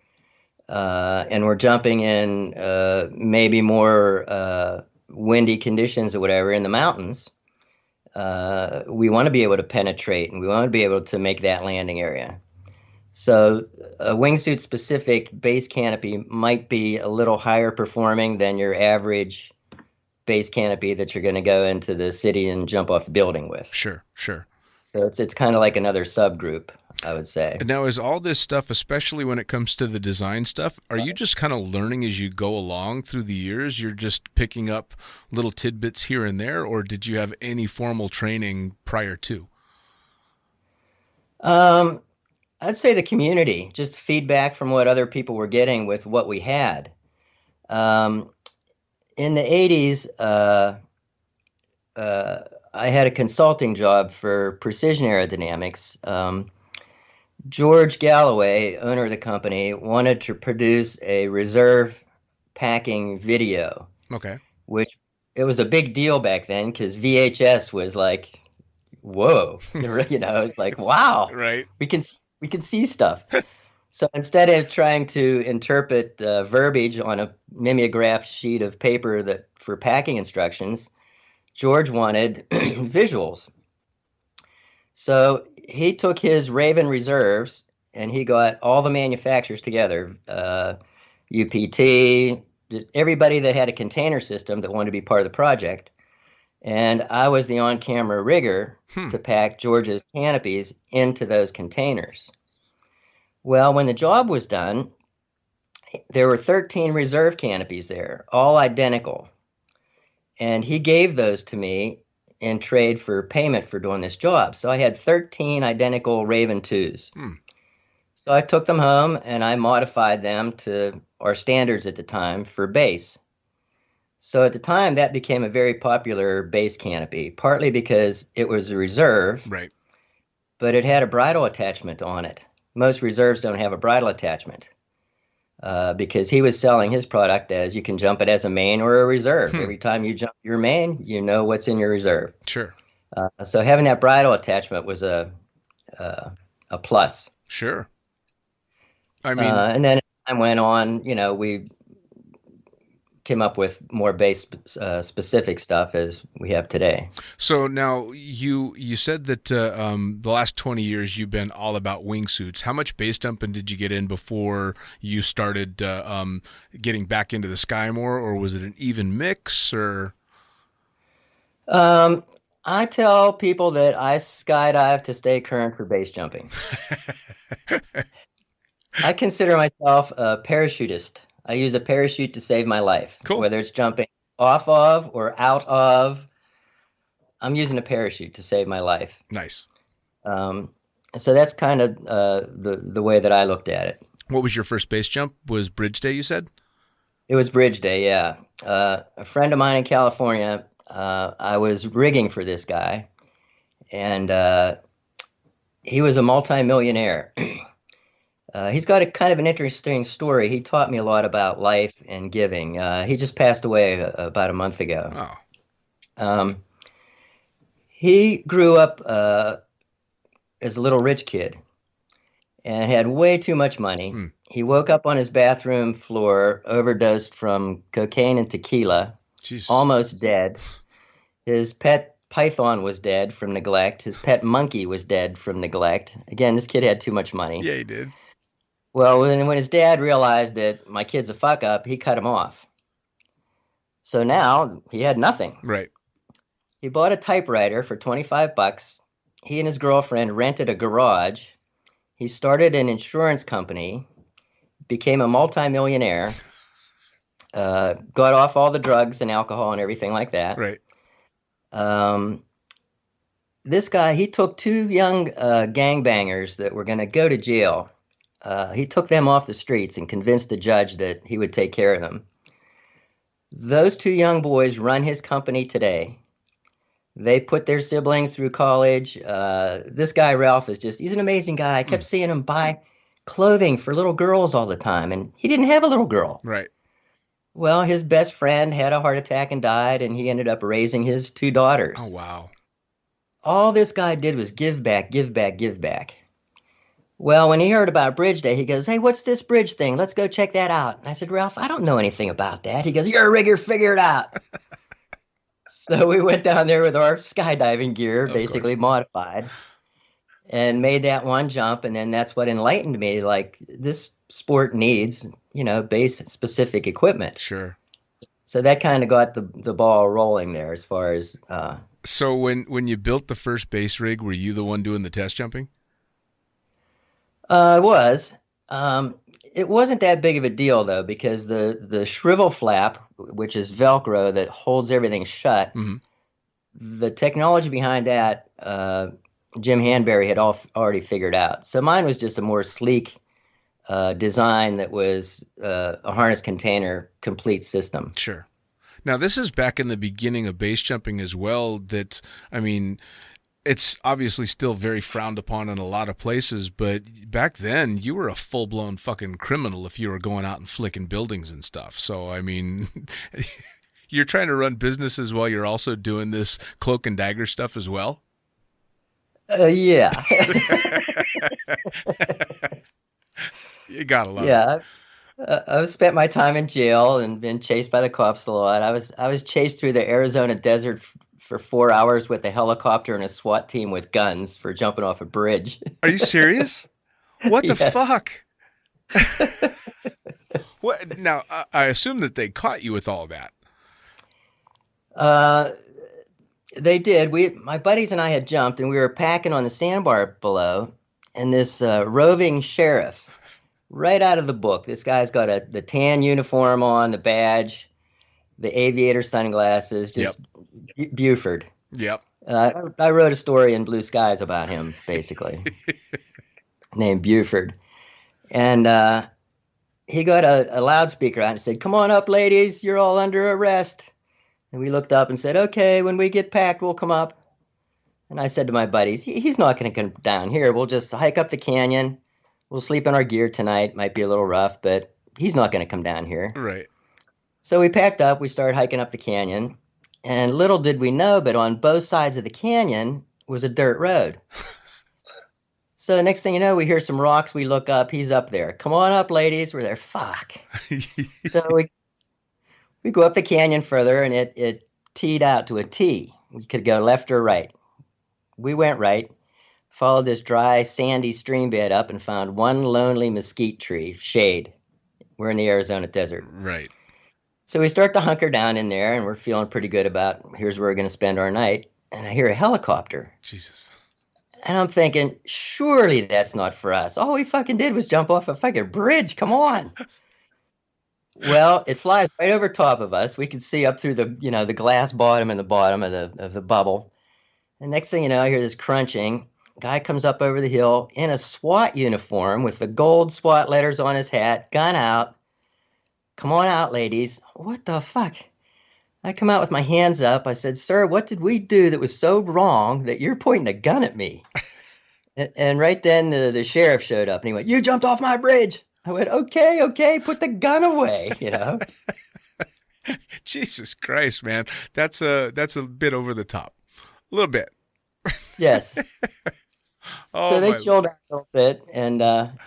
and we're jumping in maybe more windy conditions or whatever in the mountains, we want to be able to penetrate and we want to be able to make that landing area. So a wingsuit specific base canopy might be a little higher performing than your average base canopy that you're going to go into the city and jump off the building with. Sure. So it's kind of like another subgroup, I would say. Now, is all this stuff, especially when it comes to the design stuff, are you just kind of learning as you go along through the years? You're just picking up little tidbits here and there, or did you have any formal training prior to? I'd say the community, just feedback from what other people were getting with what we had. In the 80s, I had a consulting job for Precision Aerodynamics. George Galloway, owner of the company, wanted to produce a reserve packing video. Okay. Which it was a big deal back then because VHS was like, whoa, it's like, wow, Right. we can see stuff. So instead of trying to interpret verbiage on a mimeograph sheet of paper for packing instructions, George wanted visuals. So he took his Raven reserves and he got all the manufacturers together, UPT, just everybody that had a container system that wanted to be part of the project. And I was the on-camera rigger to pack George's canopies into those containers. Well, when the job was done, there were 13 reserve canopies there, all identical. And he gave those to me in trade for payment for doing this job. So I had 13 identical Raven 2s. So I took them home and I modified them to our standards at the time for base. So at the time, that became a very popular base canopy, partly because it was a reserve, Right. but it had a bridle attachment on it. Most reserves don't have a bridle attachment. Because he was selling his product as you can jump it as a main or a reserve. Every time you jump your main, you know what's in your reserve. Sure. So having that bridle attachment was a plus. Sure. I mean, and then as time went on, we came up with more base specific stuff as we have today. So now you said that the last 20 years you've been all about wingsuits. How much base dumping did you get in before you started getting back into the sky more, or was it an even mix? Or I tell people that I skydive to stay current for base jumping. I consider myself a parachutist. I use a parachute to save my life. Cool. Whether it's jumping off of or out of, I'm using a parachute to save my life. Nice. So that's kind of the way that I looked at it. What was your first base jump? Was Bridge Day, you said? It was Bridge Day, yeah. A friend of mine in California, I was rigging for this guy, and he was a multimillionaire. He's got a kind of an interesting story. He taught me a lot about life and giving. He just passed away about a month ago. Oh. Um, he grew up as a little rich kid and had way too much money. Hmm. He woke up on his bathroom floor, overdosed from cocaine and tequila, Jesus. almost dead. His pet python was dead from neglect. His pet monkey was dead from neglect. Again, this kid had too much money. Yeah, he did. Well, when his dad realized that my kid's a fuck up, he cut him off. So now he had nothing. Right. He bought a typewriter for $25. He and his girlfriend rented a garage. He started an insurance company, became a multimillionaire, got off all the drugs and alcohol and everything like that. Right. This guy, he took two young gangbangers that were going to go to jail. He took them off the streets and convinced the judge that he would take care of them. Those two young boys run his company today. They put their siblings through college. This guy, Ralph, he's an amazing guy. I kept seeing him buy clothing for little girls all the time, and he didn't have a little girl. Right. Well, his best friend had a heart attack and died, and he ended up raising his two daughters. Oh, wow. All this guy did was give back, give back, give back. Well, when he heard about Bridge Day, he goes, "Hey, what's this bridge thing? Let's go check that out." And I said, "Ralph, I don't know anything about that." He goes, "You're a rigger, figure it out." So we went down there with our skydiving gear, basically modified, and made that one jump. And then that's what enlightened me. Like, this sport needs, base specific equipment. Sure. So that kind of got the ball rolling there as far as. So when you built the first base rig, were you the one doing the test jumping? It was. It wasn't that big of a deal, though, because the shrivel flap, which is Velcro that holds everything shut, the technology behind that, Jim Hanberry had already figured out. So mine was just a more sleek design that was a harness container complete system. Sure. Now, this is back in the beginning of base jumping as well. It's obviously still very frowned upon in a lot of places, but back then you were a full-blown fucking criminal if you were going out and flicking buildings and stuff. So, I mean, you're trying to run businesses while you're also doing this cloak and dagger stuff as well? Yeah. You gotta love it. Yeah. I've spent my time in jail and been chased by the cops a lot. I was chased through the Arizona desert for 4 hours with a helicopter and a SWAT team with guns for jumping off a bridge. Are you serious? What the Yes. fuck? What? Now, I assume that they caught you with all that. They did. My buddies and I had jumped, and we were packing on the sandbar below, and this roving sheriff, right out of the book, this guy's got the tan uniform on, the badge, the aviator sunglasses, just Buford. Yep. I wrote a story in Blue Skies about him, basically, named Buford. And he got a loudspeaker out and said, "Come on up, ladies, you're all under arrest." And we looked up and said, "Okay, when we get packed, we'll come up." And I said to my buddies, he's not going to come down here. We'll just hike up the canyon. We'll sleep in our gear tonight. Might be a little rough, but he's not going to come down here. Right. So we packed up. We started hiking up the canyon. And little did we know, but on both sides of the canyon was a dirt road. So the next thing you know, we hear some rocks. We look up. He's up there. "Come on up, ladies." We're there. Fuck. So we go up the canyon further, and it teed out to a T. We could go left or right. We went right, followed this dry, sandy stream bed up, and found one lonely mesquite tree, shade. We're in the Arizona desert. Right. So we start to hunker down in there, and we're feeling pretty good about here's where we're going to spend our night. And I hear a helicopter. Jesus. And I'm thinking, surely that's not for us. All we fucking did was jump off a fucking bridge. Come on. Well, it flies right over top of us. We could see up through the glass bottom and the bottom of the bubble. And next thing you know, I hear this crunching. Guy comes up over the hill in a SWAT uniform with the gold SWAT letters on his hat, gun out. "Come on out, ladies." What the fuck? I come out with my hands up. I said, "Sir, what did we do that was so wrong that you're pointing a gun at me?" And right then the sheriff showed up and he went, "You jumped off my bridge." I went, "Okay, okay, put the gun away," you know. Jesus Christ, man. That's a bit over the top. A little bit. Yes. Oh, So they my. chilled out a little bit and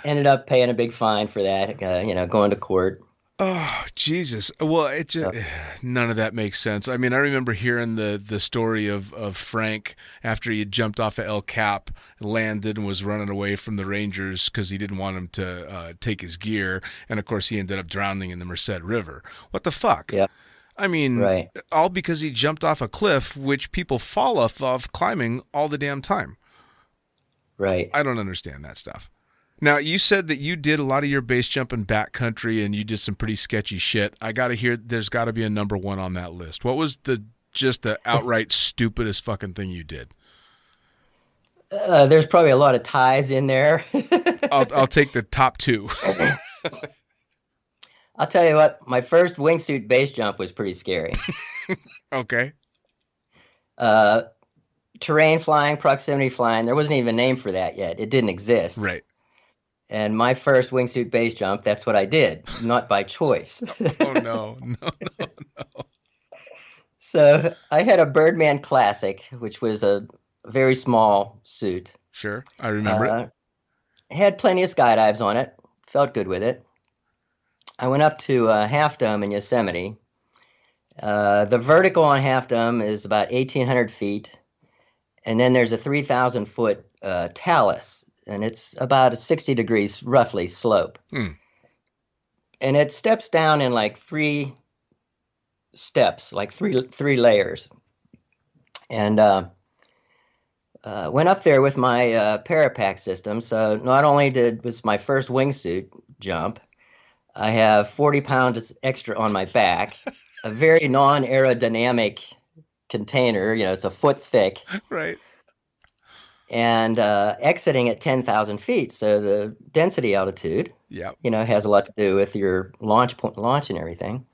ended up paying a big fine for that, going to court. Oh, Jesus. Well, it just, So, none of that makes sense. I mean, I remember hearing the story of Frank after he had jumped off of El Cap, landed, and was running away from the Rangers because he didn't want him to take his gear. And, of course, he ended up drowning in the Merced River. What the fuck? yeah, I mean, right. all because he jumped off a cliff, which people fall off of climbing all the damn time. Right. I don't understand that stuff. Now, you said that you did a lot of your base jumping backcountry and you did some pretty sketchy shit. I got to hear, there's got to be a number one on that list. What was just the outright stupidest fucking thing you did? There's probably a lot of ties in there. I'll take the top two. I'll tell you what, my first wingsuit base jump was pretty scary. Okay. Terrain flying, proximity flying. There wasn't even a name for that yet. It didn't exist. Right. And my first wingsuit base jump, that's what I did, not by choice. Oh, no. No. So I had a Birdman Classic, which was a very small suit. Sure. I remember it. Had plenty of skydives on it. Felt good with it. I went up to Half Dome in Yosemite. The vertical on Half Dome is about 1,800 feet. And then there's a 3,000-foot talus, and it's about a 60 degrees, roughly, slope. Hmm. And it steps down in like three steps, like three layers. And went up there with my Parapack system. So not only was my first wingsuit jump, I have 40 pounds extra on my back, a very non-aerodynamic container, it's a foot thick. Right. And exiting at 10,000 feet. So the density altitude, Yeah. has a lot to do with your launch and everything.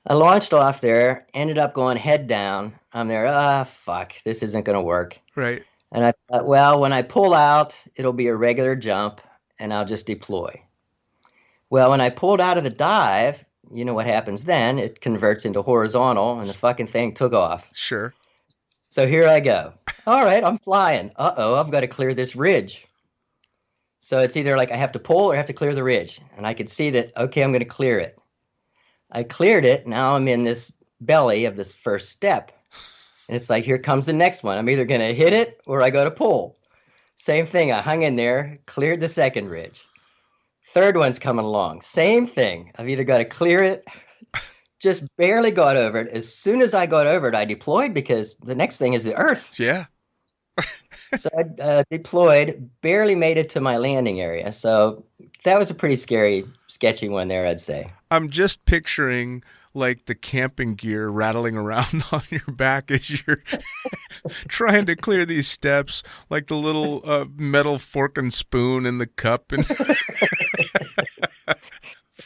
I launched off there, ended up going head down. I'm there, fuck, this isn't going to work. Right. And I thought, well, when I pull out, it'll be a regular jump, and I'll just deploy. Well, when I pulled out of the dive, you know what happens then? It converts into horizontal, and the fucking thing took off. Sure. So here I go. All right, I'm flying. Uh-oh, I've got to clear this ridge. So it's either like I have to pull or I have to clear the ridge. And I could see that, okay, I'm going to clear it. I cleared it. Now I'm in this belly of this first step. And it's like, here comes the next one. I'm either going to hit it or I go to pull. Same thing. I hung in there, cleared the second ridge. Third one's coming along. Same thing. I've either got to clear it, just barely got over it. As soon as I got over it, I deployed because the next thing is the Earth. Yeah. So I deployed, barely made it to my landing area. So that was a pretty scary, sketchy one there, I'd say. I'm just picturing like the camping gear rattling around on your back as you're trying to clear these steps, like the little metal fork and spoon in the cup. And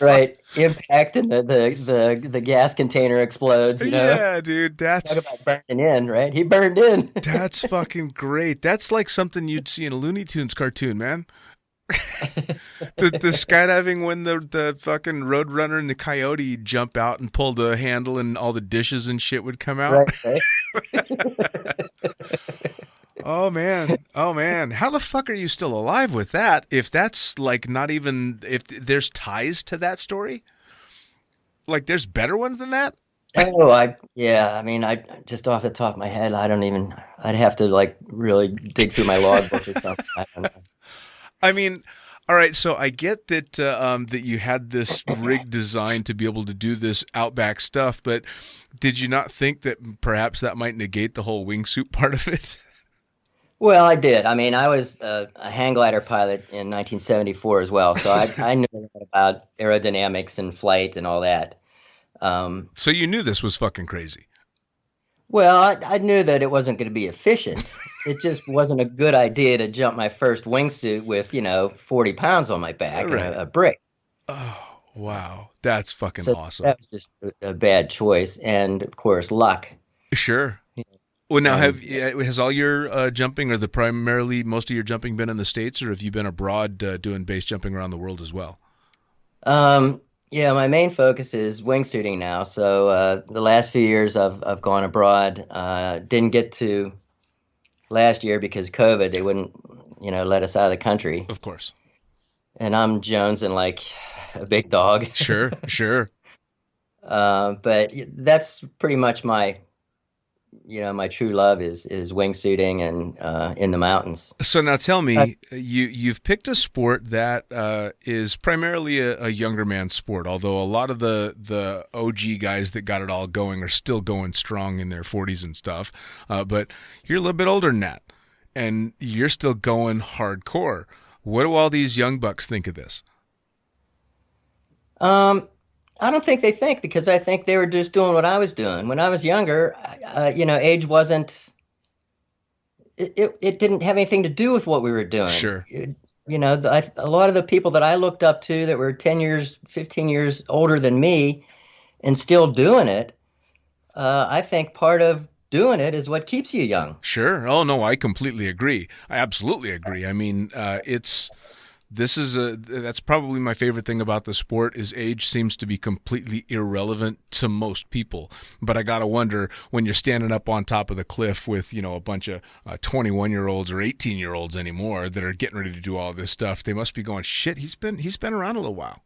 right. Impact and the gas container explodes, Yeah, dude. That's talk about burning in, right? He burned in. That's fucking great. That's like something you'd see in a Looney Tunes cartoon, man. the skydiving when the fucking Roadrunner and the Coyote jump out and pull the handle and all the dishes and shit would come out. Right. Oh man. How the fuck are you still alive with that? If that's like not even, if there's ties to that story, like there's better ones than that. Oh, I just off the top of my head, I'd have to like really dig through my logbook or something. I don't know. I mean, all right, so I get that that you had this rig designed to be able to do this outback stuff, but did you not think that perhaps that might negate the whole wingsuit part of it? Well, I did. I mean, I was a hang glider pilot in 1974 as well, so I knew about aerodynamics and flight and all that. So you knew this was fucking crazy. Well, I knew that it wasn't going to be efficient. It just wasn't a good idea to jump my first wingsuit with, 40 pounds on my back Right. and a brick. Oh, wow. That's fucking So awesome. that was just a bad choice. And, of course, luck. Sure. Well, now has all your jumping, or primarily most of your jumping, been in the States, or have you been abroad doing base jumping around the world as well? Yeah, my main focus is wingsuiting now. So the last few years I've gone abroad. Didn't get to last year because COVID. They wouldn't, let us out of the country. Of course. And I'm jonesing like a big dog. Sure, sure. But that's pretty much my true love is wingsuiting and in the mountains. So now tell me, you've picked a sport that is primarily a younger man's sport, although a lot of the OG guys that got it all going are still going strong in their 40s and stuff. But you're a little bit older than that, and you're still going hardcore. What do all these young bucks think of this? I don't think they think, because I think they were just doing what I was doing. When I was younger, age wasn't, it didn't have anything to do with what we were doing. Sure. A lot of the people that I looked up to that were 10 years, 15 years older than me and still doing it, I think part of doing it is what keeps you young. Sure. Oh, no, I completely agree. I absolutely agree. I mean, that's probably my favorite thing about the sport is age seems to be completely irrelevant to most people. But I gotta wonder, when you're standing up on top of the cliff with, a bunch of 21-year-olds or 18-year-olds anymore that are getting ready to do all this stuff, they must be going, shit, he's been around a little while.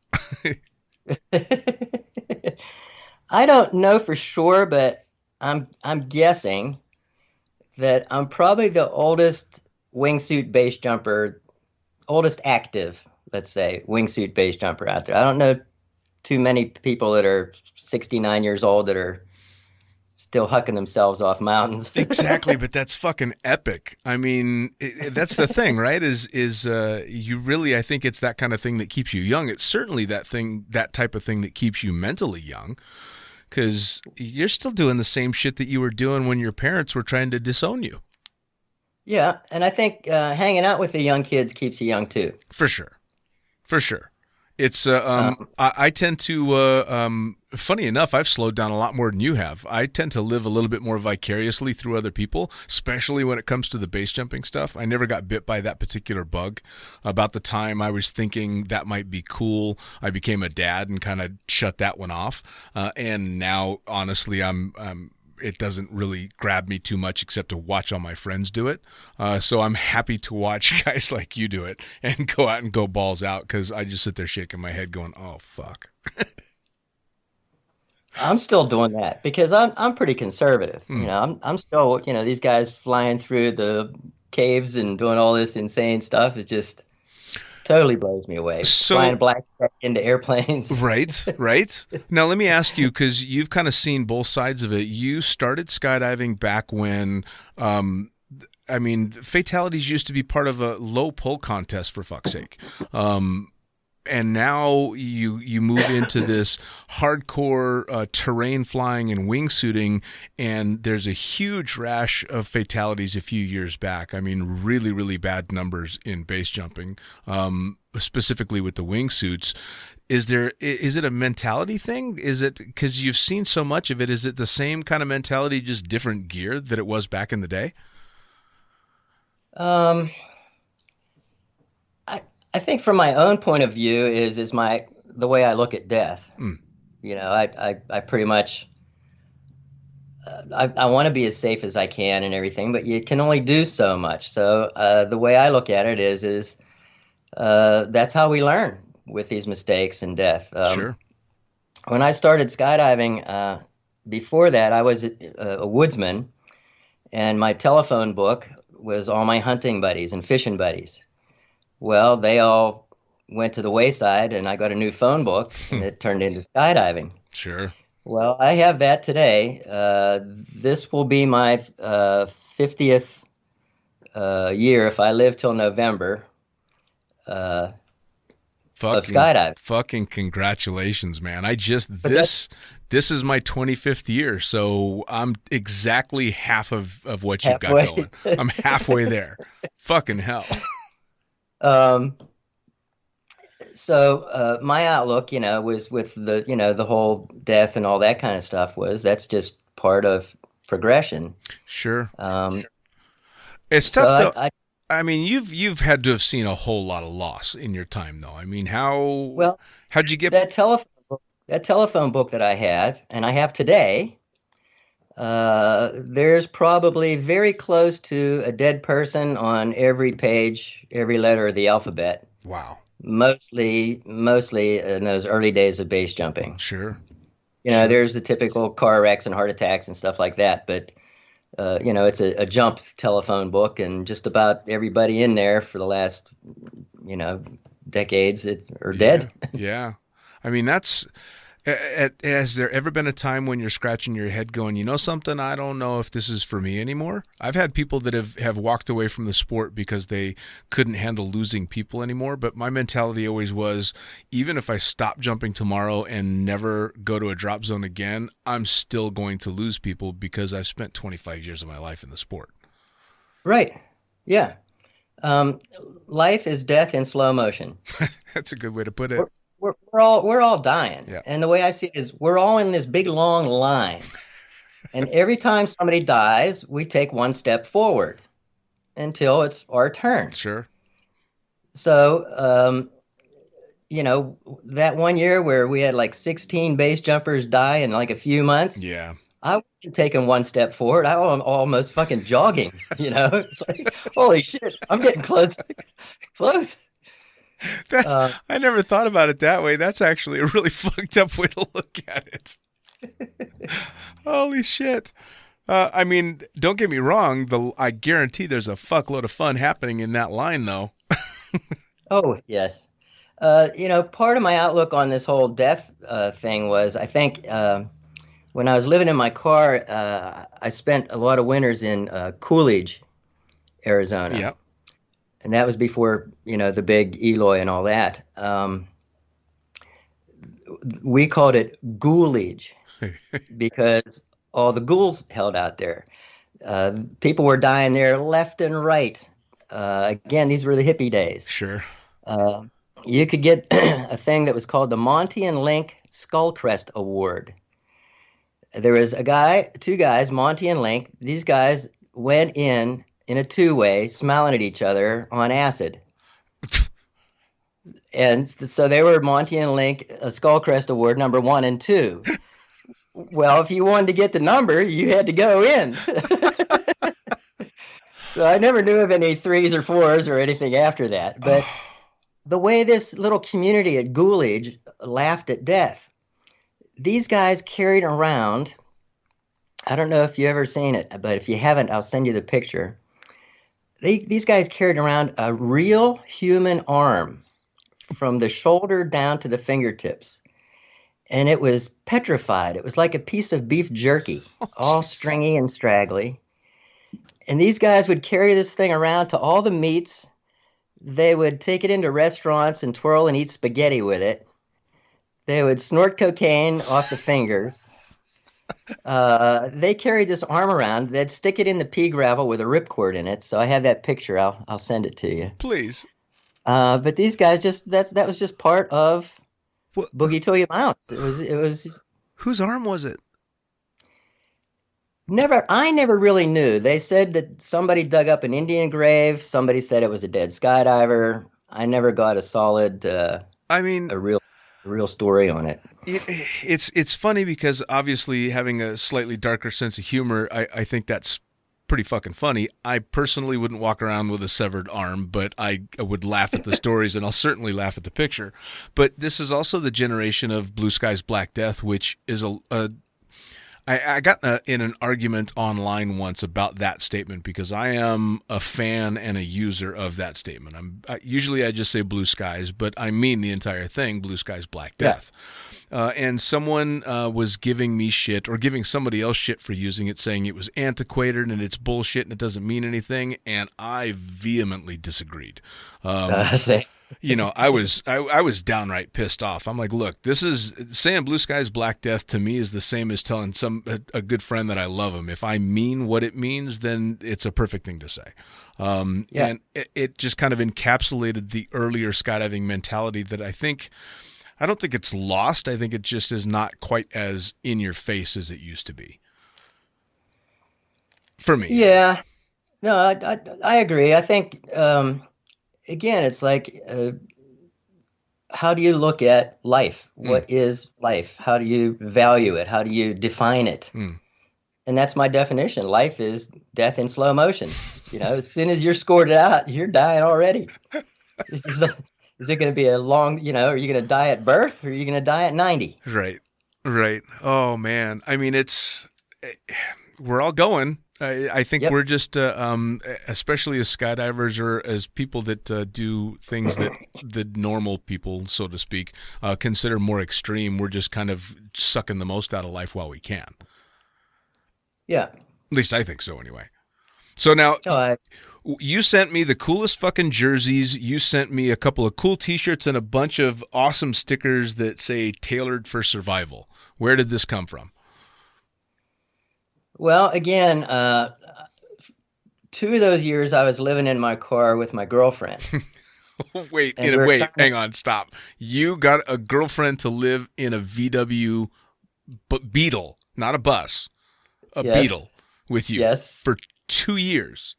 I don't know for sure, but I'm guessing that I'm probably the oldest wingsuit base jumper, oldest active, let's say, wingsuit base jumper out there. I don't know too many people that are 69 years old that are still hucking themselves off mountains. Exactly, but that's fucking epic. I mean, that's the thing, right? Is you really, I think it's that kind of thing that keeps you young. It's certainly that type of thing that keeps you mentally young, because you're still doing the same shit that you were doing when your parents were trying to disown you. Yeah, and I think hanging out with the young kids keeps you young too. For sure. It's I tend to funny enough, I've slowed down a lot more than you have. I tend to live a little bit more vicariously through other people, especially when it comes to the base jumping stuff. I never got bit by that particular bug. About the time I was thinking that might be cool, I became a dad and kind of shut that one off. And now, honestly, it doesn't really grab me too much except to watch all my friends do it. So I'm happy to watch guys like you do it and go out and go balls out, because I just sit there shaking my head going, oh, fuck. I'm still doing that because I'm pretty conservative. I'm still, these guys flying through the caves and doing all this insane stuff. It just totally blows me away. So, flying blackjack into airplanes. Right. Now, let me ask you, because you've kind of seen both sides of it. You started skydiving back when, fatalities used to be part of a low pull contest, for fuck's sake. And now you move into this hardcore terrain flying and wingsuiting, and there's a huge rash of fatalities a few years back. I mean, really, really bad numbers in base jumping, specifically with the wingsuits. Is it a mentality thing? Is it because you've seen so much of it? Is it the same kind of mentality, just different gear that it was back in the day? I think from my own point of view is the way I look at death. I pretty much I want to be as safe as I can and everything, but you can only do so much. So the way I look at it is that's how we learn with these mistakes and death. Sure. When I started skydiving, before that I was a woodsman, and my telephone book was all my hunting buddies and fishing buddies. Well, they all went to the wayside, and I got a new phone book, and it turned into skydiving. Sure. Well, I have that today. This will be my 50th year, if I live till November, of skydiving. Fucking congratulations, man. This is my 25th year, so I'm exactly half of what you've got going. I'm halfway there. Fucking hell. So my outlook, was with the whole death and all that kind of stuff, that's just part of progression. Sure. Um, It's so tough to. I I mean, you've had to have seen a whole lot of loss in your time, though. I mean, well how'd you get? that telephone book that I have and I have today. There's probably very close to a dead person on every page, every letter of the alphabet. Wow. Mostly in those early days of base jumping. Sure. Sure. There's the typical car wrecks and heart attacks and stuff like that, but it's a jump telephone book, and just about everybody in there for the last, decades are dead. Yeah. I mean, that's. Has there ever been a time when you're scratching your head going, you know something, I don't know if this is for me anymore? I've had people that have walked away from the sport because they couldn't handle losing people anymore. But my mentality always was, even if I stop jumping tomorrow and never go to a drop zone again, I'm still going to lose people because I've spent 25 years of my life in the sport. Right. Yeah. Life is death in slow motion. That's a good way to put it. We're all dying. Yeah. And the way I see it is we're all in this big long line. And every time somebody dies, we take one step forward until it's our turn. Sure. So, that one year where we had like 16 base jumpers die in like a few months. Yeah. I wasn't taking one step forward. I was almost fucking jogging, It's like, holy shit, I'm getting close. Close. I never thought about it that way. That's actually a really fucked up way to look at it. Holy shit. I mean, don't get me wrong. I guarantee there's a fuckload of fun happening in that line, though. Oh, yes. Part of my outlook on this whole death thing was, I think, when I was living in my car, I spent a lot of winters in Coolidge, Arizona. Yeah. And that was before, the big Eloy and all that. We called it Ghoulage because all the ghouls held out there. People were dying there left and right. Again, these were the hippie days. Sure. You could get a thing that was called the Monty and Link Skullcrest Award. There was two guys, Monty and Link. These guys went in a two-way, smiling at each other on acid. And so they were Monty and Link, a Skullcrest Award number 1 and 2. Well, if you wanted to get the number, you had to go in. So I never knew of any 3s or 4s or anything after that. But the way this little community at Ghoulage laughed at death, these guys carried around, I don't know if you've ever seen it, but if you haven't, I'll send you the picture. These guys carried around a real human arm from the shoulder down to the fingertips. And it was petrified. It was like a piece of beef jerky, all stringy and straggly. And these guys would carry this thing around to all the meets. They would take it into restaurants and twirl and eat spaghetti with it. They would snort cocaine off the fingers. They carried this arm around. They'd stick it in the pea gravel with a ripcord in it. So I have that picture. I'll send it to you. Please. But these guys that was just part of Boogie Till You Bounce. It was. Whose arm was it? I never really knew. They said that somebody dug up an Indian grave. Somebody said it was a dead skydiver. I never got a solid. A real story on it. It's funny because obviously having a slightly darker sense of humor, I think that's pretty fucking funny. I personally wouldn't walk around with a severed arm, but I would laugh at the stories, and I'll certainly laugh at the picture. But this is also the generation of Blue Sky's Black Death, which is I got in an argument online once about that statement because I am a fan and a user of that statement. Usually I just say blue skies, but I mean the entire thing, Blue Sky's Black Death. And someone was giving me shit or giving somebody else shit for using it, saying it was antiquated and it's bullshit and it doesn't mean anything. And I vehemently disagreed. I was downright pissed off. I'm like, look, this is saying Blue Sky's Black Death to me is the same as telling a good friend that I love him. If I mean what it means, then it's a perfect thing to say. And it just kind of encapsulated the earlier skydiving mentality that I don't think it's lost. I think it just is not quite as in your face as it used to be. For me. Yeah. No, I agree. I think, again, it's like, how do you look at life? Mm. What is life? How do you value it? How do you define it? Mm. And that's my definition. Life is death in slow motion. As soon as you're scored out, you're dying already. It's just, is it going to be a long, are you going to die at birth or are you going to die at 90? Right. Right. Oh man. I mean, we're all going. I think Yep. we're just, especially as skydivers or as people that do things that the normal people, so to speak, consider more extreme. We're just kind of sucking the most out of life while we can. Yeah. At least I think so anyway. So now you sent me the coolest fucking jerseys. You sent me a couple of cool t-shirts and a bunch of awesome stickers that say tailored for survival. Where did this come from? Well, again, 2 of those years I was living in my car with my girlfriend. Wait, hang on, stop. You got a girlfriend to live in a VW Beetle, not a bus, Yes. Beetle with you Yes. for 2 years.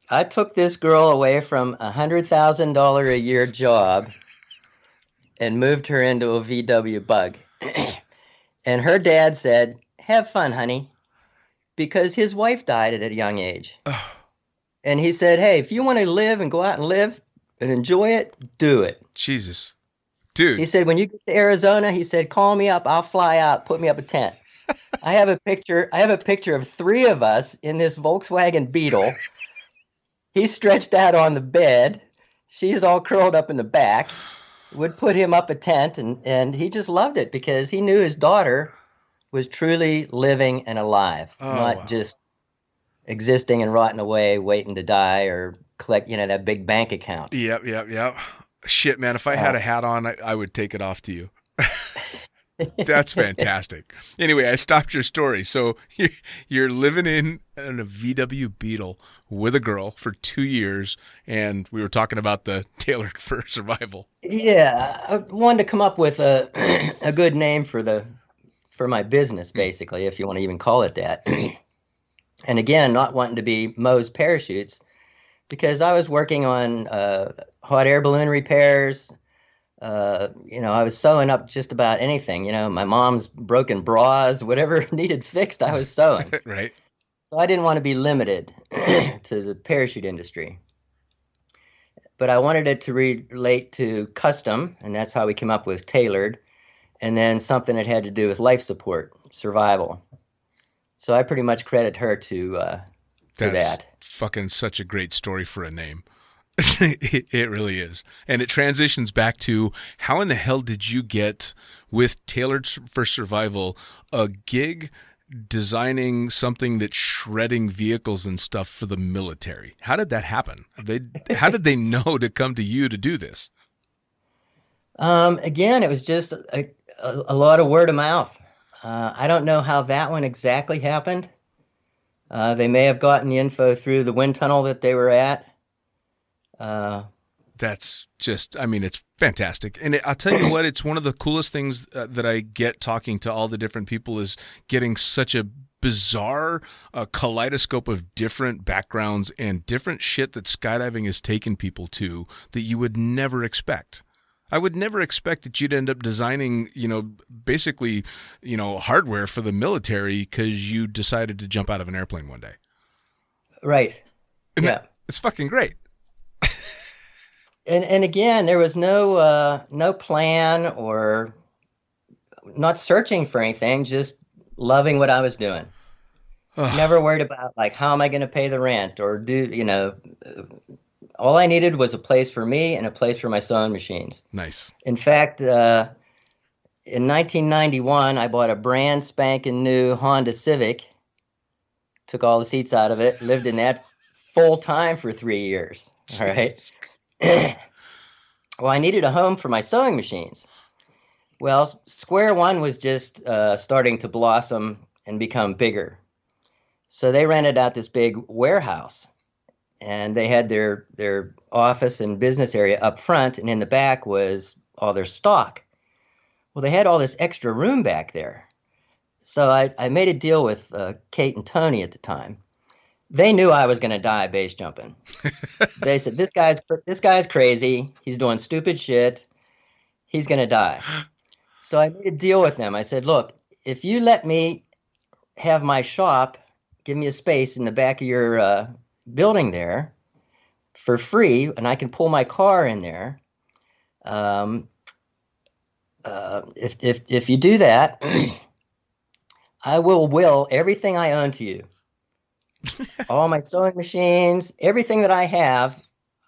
I took this girl away from $100,000 a year job and moved her into a VW Bug. And her dad said, "Have fun, honey," because his wife died at a young age. And he said, "Hey, if you want to live and go out and live and enjoy it, do it." Jesus. Dude. He said, "When you get to Arizona," he said, "call me up. I'll fly out. Put me up a tent." I have a picture of 3 of us in this Volkswagen Beetle. He's stretched out on the bed. She's all curled up in the back. Would put him up a tent, and he just loved it because he knew his daughter was truly living and alive, not just existing and rotting away, waiting to die or collect, that big bank account. Yep. Shit, man, if I had a hat on, I would take it off to you. That's fantastic. Anyway, I stopped your story. So you're living in a VW Beetle with a girl for 2 years, and we were talking about the tailored for survival. Yeah, I wanted to come up with a good name for my business, basically, if you want to even call it that. And again, not wanting to be Moe's Parachutes, because I was working on hot air balloon repairs. I was sewing up just about anything. My mom's broken bras, whatever needed fixed, I was sewing. Right. So I didn't want to be limited to the parachute industry. But I wanted it to relate to custom, and that's how we came up with tailored, and then something that had to do with life support, survival. So I pretty much credit her to that. That's fucking such a great story for a name. It really is. And it transitions back to how in the hell did you get with Tailored for Survival a gig designing something that's shredding vehicles and stuff for the military? How did that happen? How did they know to come to you to do this? Again, it was just a lot of word of mouth. I don't know how that one exactly happened. They may have gotten the info through the wind tunnel that they were at. That's just, it's fantastic. And I'll tell you what, it's one of the coolest things that I get talking to all the different people is getting such a bizarre kaleidoscope of different backgrounds and different shit that skydiving has taken people to that you would never expect. I would never expect that you'd end up designing, basically, hardware for the military because you decided to jump out of an airplane one day. Right. It's fucking great. And again, there was no plan or not searching for anything, just loving what I was doing. Never worried about how am I going to pay the rent or do, all I needed was a place for me and a place for my sewing machines. Nice. In fact, in 1991, I bought a brand spanking new Honda Civic, took all the seats out of it, lived in that full time for 3 years. All right. Well, I needed a home for my sewing machines. Well, Square One was just starting to blossom and become bigger. So they rented out this big warehouse, and they had their office and business area up front, and in the back was all their stock. Well, they had all this extra room back there. So I made a deal with Kate and Tony at the time. they knew I was going to die base jumping. They said, this guy's crazy. He's doing stupid shit. He's going to die. So I made a deal with them. I said, look, if you let me have my shop, give me a space in the back of your building there for free, and I can pull my car in there. If you do that, I will everything I own to you. All my sewing machines, everything that I have,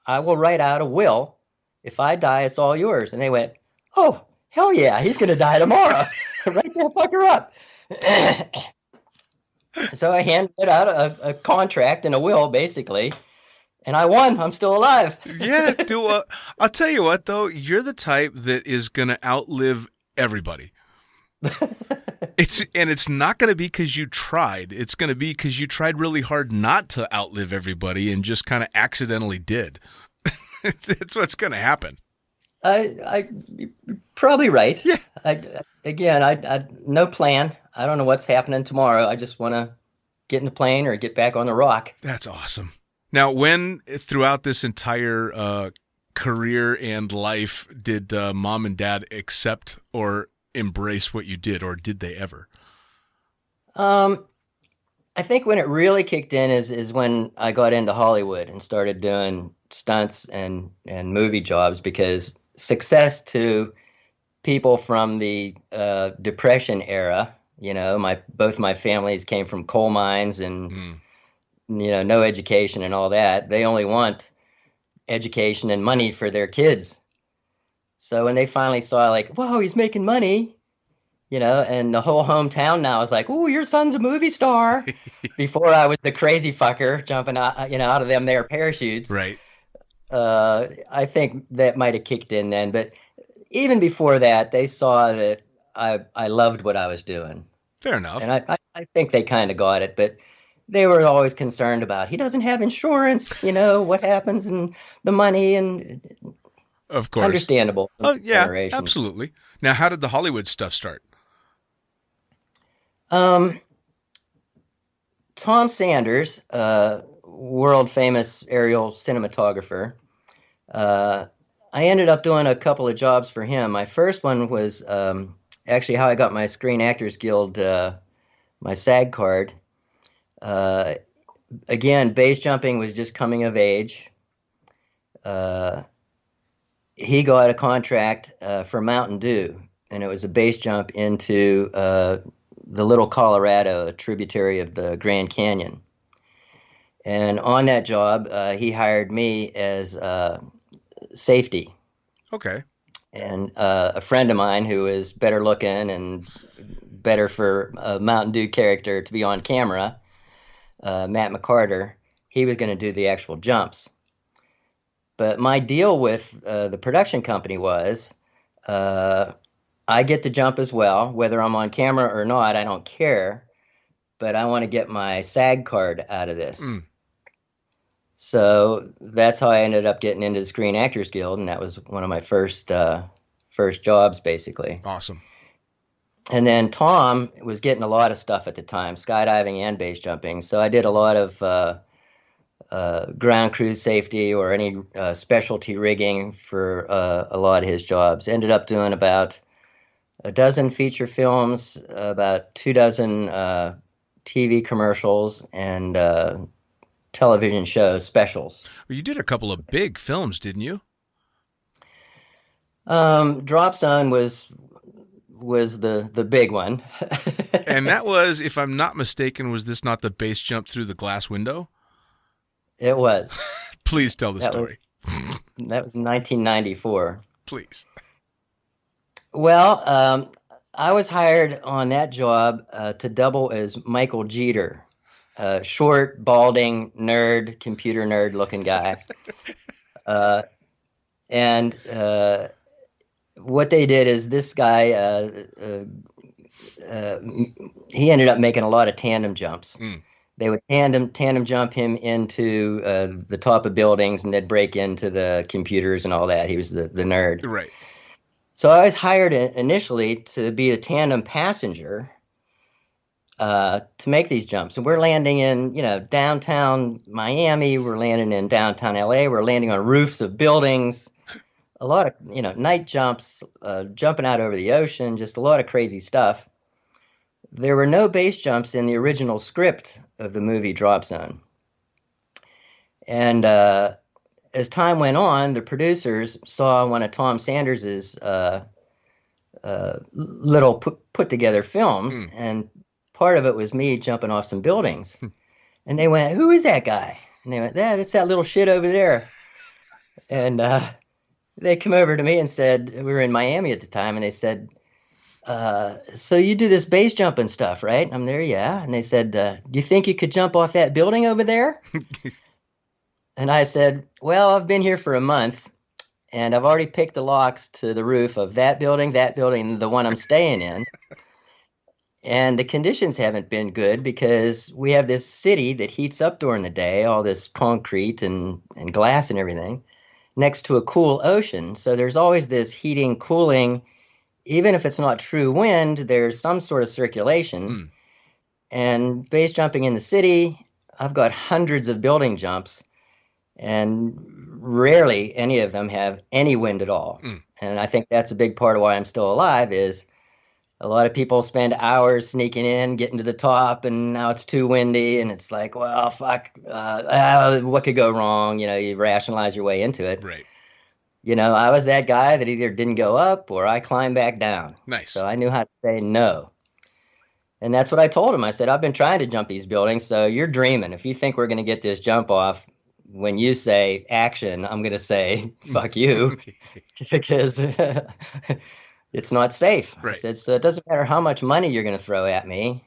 I will write out a will. If I die, it's all yours. And they went, oh, hell yeah, he's going to die tomorrow. Write that fucker up. So I handed out a contract and a will, basically. And I won. I'm still alive. Yeah, I'll tell you what, though. You're the type that is going to outlive everybody. It's not going to be because you tried. It's going to be because you tried really hard not to outlive everybody and just kind of accidentally did. That's what's going to happen. You're probably right. Yeah. I no plan. I don't know what's happening tomorrow. I just want to get in the plane or get back on the rock. That's awesome. Now, when throughout this entire career and life did mom and dad accept or embrace what you did, or did they ever? I think when it really kicked in is when I got into Hollywood and started doing stunts and movie jobs, because success to people from the Depression era, both my families came from coal mines and no education and all that. They only want education and money for their kids. So when they finally saw, like, whoa, he's making money, and the whole hometown now is like, oh, your son's a movie star. Before I was the crazy fucker jumping out, out of them there parachutes. Right. I think that might have kicked in then. But even before that, they saw that I loved what I was doing. Fair enough. And I think they kind of got it, but they were always concerned about, he doesn't have insurance, what happens and the money, and of course. Understandable. Oh, yeah, absolutely. Now, how did the Hollywood stuff start? Tom Sanders, world famous aerial cinematographer. I ended up doing a couple of jobs for him. My first one was actually how I got my Screen Actors Guild, my SAG card. Again, base jumping was just coming of age. He got a contract for Mountain Dew, and it was a base jump into the Little Colorado, a tributary of the Grand Canyon. And on that job, he hired me as safety. Okay. And a friend of mine who is better looking and better for a Mountain Dew character to be on camera, Matt McCarter, he was going to do the actual jumps. But my deal with the production company was I get to jump as well. Whether I'm on camera or not, I don't care. But I want to get my SAG card out of this. So that's how I ended up getting into the Screen Actors Guild, and that was one of my first jobs, basically. Awesome. And then Tom was getting a lot of stuff at the time, skydiving and base jumping. So I did a lot of ground crew safety or any specialty rigging for a lot of his jobs. Ended up doing about a dozen feature films, about 24 TV commercials, and television shows, specials. Well, you did a couple of big films, didn't you? Drop Zone was the big one. And that was, if I'm not mistaken, was this not the base jump through the glass window? It was. Please tell the story. That was 1994. Please. Well, I was hired on that job to double as Michael Jeter, short, balding, nerd, computer nerd looking guy. And what they did is this guy, he ended up making a lot of tandem jumps. They would tandem jump him into the top of buildings, and they'd break into the computers and all that. He was the nerd. Right. So I was hired initially to be a tandem passenger to make these jumps. And we're landing in, downtown Miami. We're landing in downtown LA. We're landing on roofs of buildings. A lot of, night jumps, jumping out over the ocean, just a lot of crazy stuff. There were no base jumps in the original script of the movie Drop Zone. And as time went on, the producers saw one of Tom Sanders's little put together films, and part of it was me jumping off some buildings. And they went, "Who is that guy?" And they went, "That's that little shit over there." And they come over to me and said, we were in Miami at the time, and they said, "So you do this base jumping stuff, right?" I'm there, yeah. And they said, "Do you think you could jump off that building over there?" And I said, "Well, I've been here for a month, and I've already picked the locks to the roof of that building, and the one I'm staying in. And the conditions haven't been good because we have this city that heats up during the day, all this concrete and glass and everything, next to a cool ocean. So there's always this heating, cooling. Even if it's not true wind, there's some sort of circulation. And base jumping in the city, I've got hundreds of building jumps, and rarely any of them have any wind at all. And I think that's a big part of why I'm still alive is a lot of people spend hours sneaking in, getting to the top, and now it's too windy, and it's like, well, fuck, what could go wrong? You rationalize your way into it. Right. I was that guy that either didn't go up or I climbed back down. Nice. So I knew how to say no. And that's what I told him. I said, "I've been trying to jump these buildings, so you're dreaming. If you think we're going to get this jump off, when you say action, I'm going to say, fuck you, because it's not safe." Right. I said, "So it doesn't matter how much money you're going to throw at me.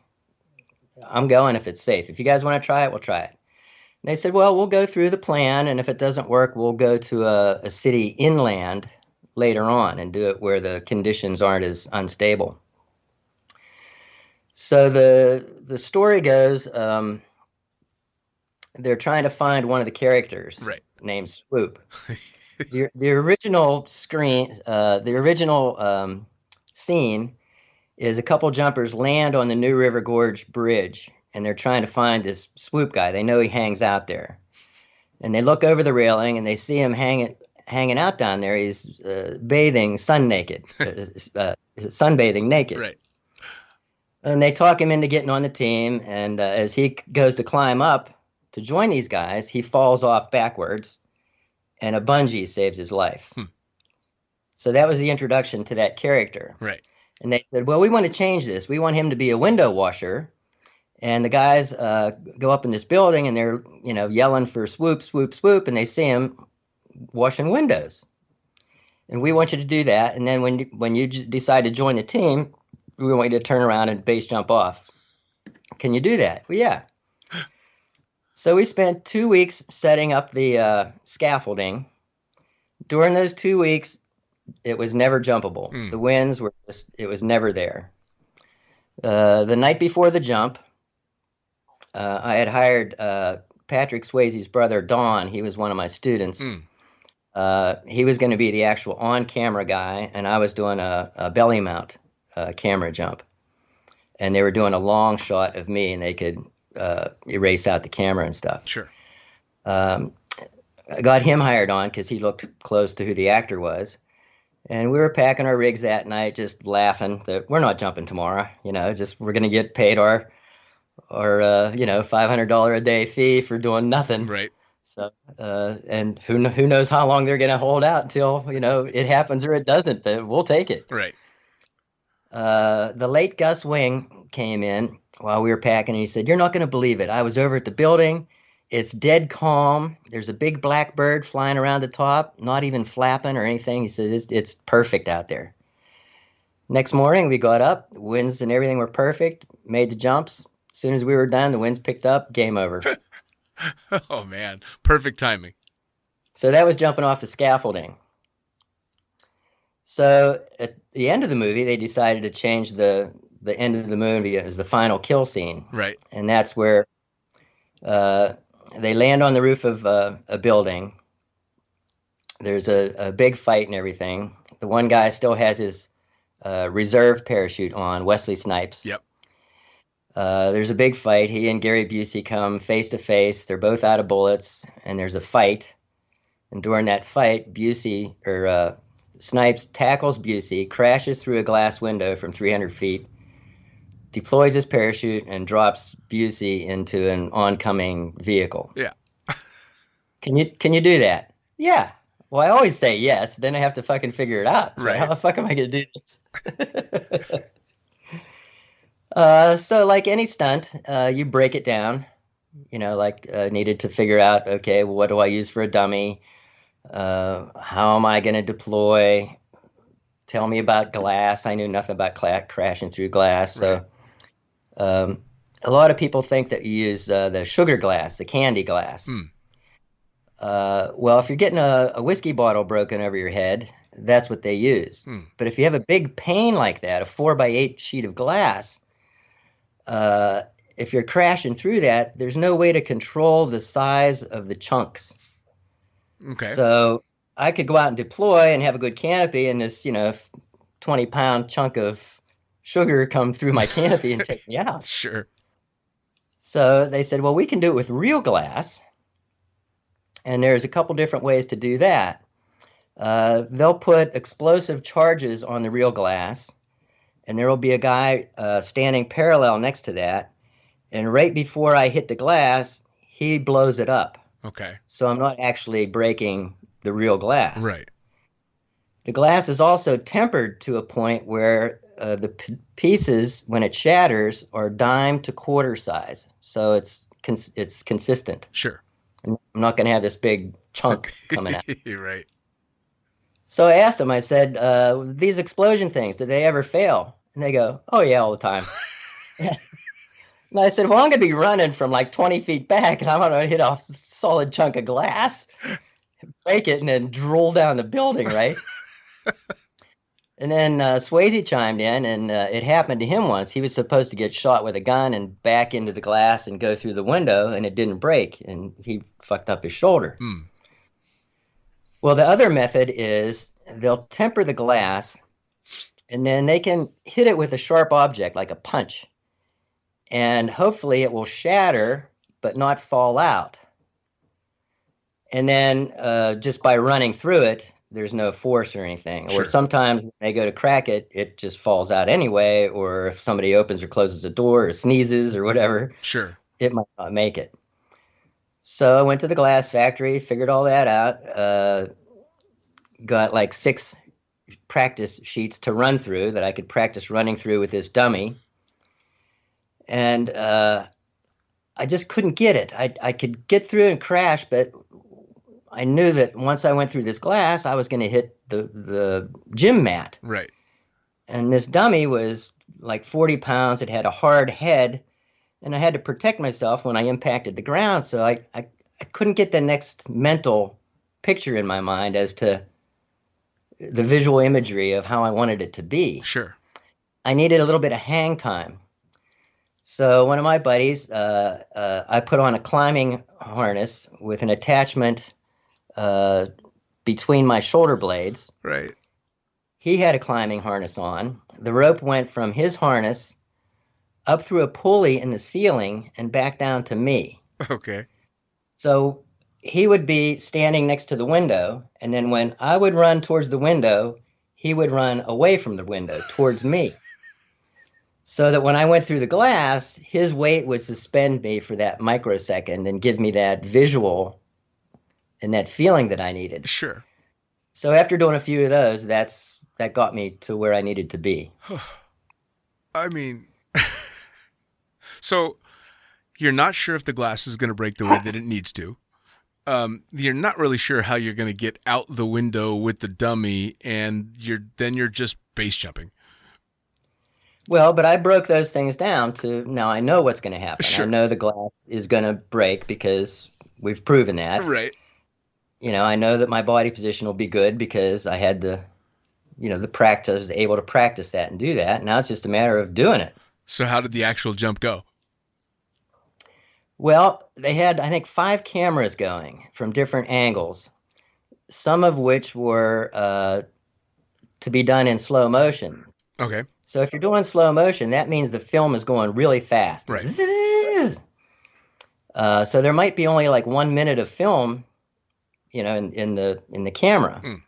I'm going if it's safe. If you guys want to try it, we'll try it." And they said, "Well, we'll go through the plan, and if it doesn't work, we'll go to a city inland later on and do it where the conditions aren't as unstable." So the story goes, they're trying to find one of the characters, right, named Swoop. The original scene is a couple jumpers land on the New River Gorge Bridge, and they're trying to find this Swoop guy. They know he hangs out there, and they look over the railing and they see him hanging out down there. He's bathing, sunbathing naked. Right. And they talk him into getting on the team, and as he goes to climb up to join these guys, he falls off backwards, and a bungee saves his life. So that was the introduction to that character. Right. And they said, "Well, we want to change this. We want him to be a window washer." And the guys go up in this building, and they're yelling for Swoop, Swoop, Swoop, and they see him washing windows. And we want you to do that. And then when you decide to join the team, we want you to turn around and base jump off. Can you do that? Well, yeah. So we spent 2 weeks setting up the scaffolding. During those 2 weeks, it was never jumpable. The winds were it was never there. The night before the jump, I had hired Patrick Swayze's brother, Don. He was one of my students. He was going to be the actual on-camera guy, and I was doing a belly mount camera jump. And they were doing a long shot of me, and they could erase out the camera and stuff. Sure. I got him hired on because he looked close to who the actor was. And we were packing our rigs that night, just laughing that we're not jumping tomorrow. Just we're going to get paid our $500 a day fee for doing nothing. Right. So, and who knows how long they're going to hold out until, it happens or it doesn't, but we'll take it. Right. The late Gus Wing came in while we were packing, and he said, "You're not going to believe it. I was over at the building. It's dead calm. There's a big black bird flying around the top, not even flapping or anything." He said, it's perfect out there. Next morning, we got up. The winds and everything were perfect. Made the jumps. As soon as we were done, the winds picked up. Game over. Oh, man. Perfect timing. So that was jumping off the scaffolding. So at the end of the movie, they decided to change the end of the movie as the final kill scene. Right. And that's where they land on the roof of a building. There's a big fight and everything. The one guy still has his reserve parachute on, Wesley Snipes. Yep. There's a big fight. He and Gary Busey come face to face. They're both out of bullets, and there's a fight. And during that fight, Snipes tackles Busey, crashes through a glass window from 300 feet, deploys his parachute, and drops Busey into an oncoming vehicle. Yeah. Can you do that? Yeah. Well, I always say yes. Then I have to fucking figure it out. Right. So how the fuck am I going to do this? So like any stunt, you break it down. Needed to figure out, okay, well, what do I use for a dummy? How am I going to deploy? Tell me about glass. I knew nothing about crashing through glass. So a lot of people think that you use the sugar glass, the candy glass. Well, if you're getting a whiskey bottle broken over your head, that's what they use. But if you have a big pane like that, a 4x8 sheet of glass, if you're crashing through that, there's no way to control the size of the chunks. Okay. So I could go out and deploy and have a good canopy, and this 20-pound chunk of sugar come through my canopy and take me out. Sure. So they said, well, we can do it with real glass. And there's a couple different ways to do that. They'll put explosive charges on the real glass, and there will be a guy standing parallel next to that. And right before I hit the glass, he blows it up. Okay. So I'm not actually breaking the real glass. Right. The glass is also tempered to a point where the pieces, when it shatters, are dime to quarter size. So it's consistent. Sure. I'm not going to have this big chunk coming out. Right. So I asked them, I said, these explosion things, do they ever fail? And they go, oh, yeah, all the time. And I said, well, I'm going to be running from like 20 feet back, and I'm going to hit a solid chunk of glass, break it, and then drool down the building, right? And then Swayze chimed in, and it happened to him once. He was supposed to get shot with a gun and back into the glass and go through the window, and it didn't break, and he fucked up his shoulder. Well, the other method is they'll temper the glass, and then they can hit it with a sharp object like a punch, and hopefully it will shatter but not fall out. And then just by running through it, there's no force or anything. Sure. Or sometimes when they go to crack it, it just falls out anyway. Or if somebody opens or closes a door or sneezes or whatever, Sure. it might not make it. So I went to the glass factory, figured all that out, got like 6 practice sheets to run through that I could practice running through with this dummy. And I just couldn't get it. I could get through and crash, but I knew that once I went through this glass, I was going to hit the gym mat. Right. And this dummy was like 40 pounds. It had a hard head, and I had to protect myself when I impacted the ground. So I couldn't get the next mental picture in my mind as to the visual imagery of how I wanted it to be. Sure. I needed a little bit of hang time. So one of my buddies, I put on a climbing harness with an attachment between my shoulder blades. Right. He had a climbing harness on. The rope went from his harness up through a pulley in the ceiling and back down to me. Okay. So he would be standing next to the window, and then when I would run towards the window, he would run away from the window towards me. So that when I went through the glass, his weight would suspend me for that microsecond and give me that visual and that feeling that I needed. Sure. So after doing a few of those, that got me to where I needed to be. I mean, so you're not sure if the glass is going to break the way that it needs to. You're not really sure how you're going to get out the window with the dummy, and you're just base jumping. Well, but I broke those things down to now I know what's going to happen. Sure. I know the glass is going to break because we've proven that. Right. I know that my body position will be good because I had the practice, I was able to practice that and do that. Now it's just a matter of doing it. So how did the actual jump go? Well, they had, I think, 5 cameras going from different angles, some of which were to be done in slow motion. Okay. So if you're doing slow motion, that means the film is going really fast. Right. So there might be only like 1 minute of film, in the camera. Mm.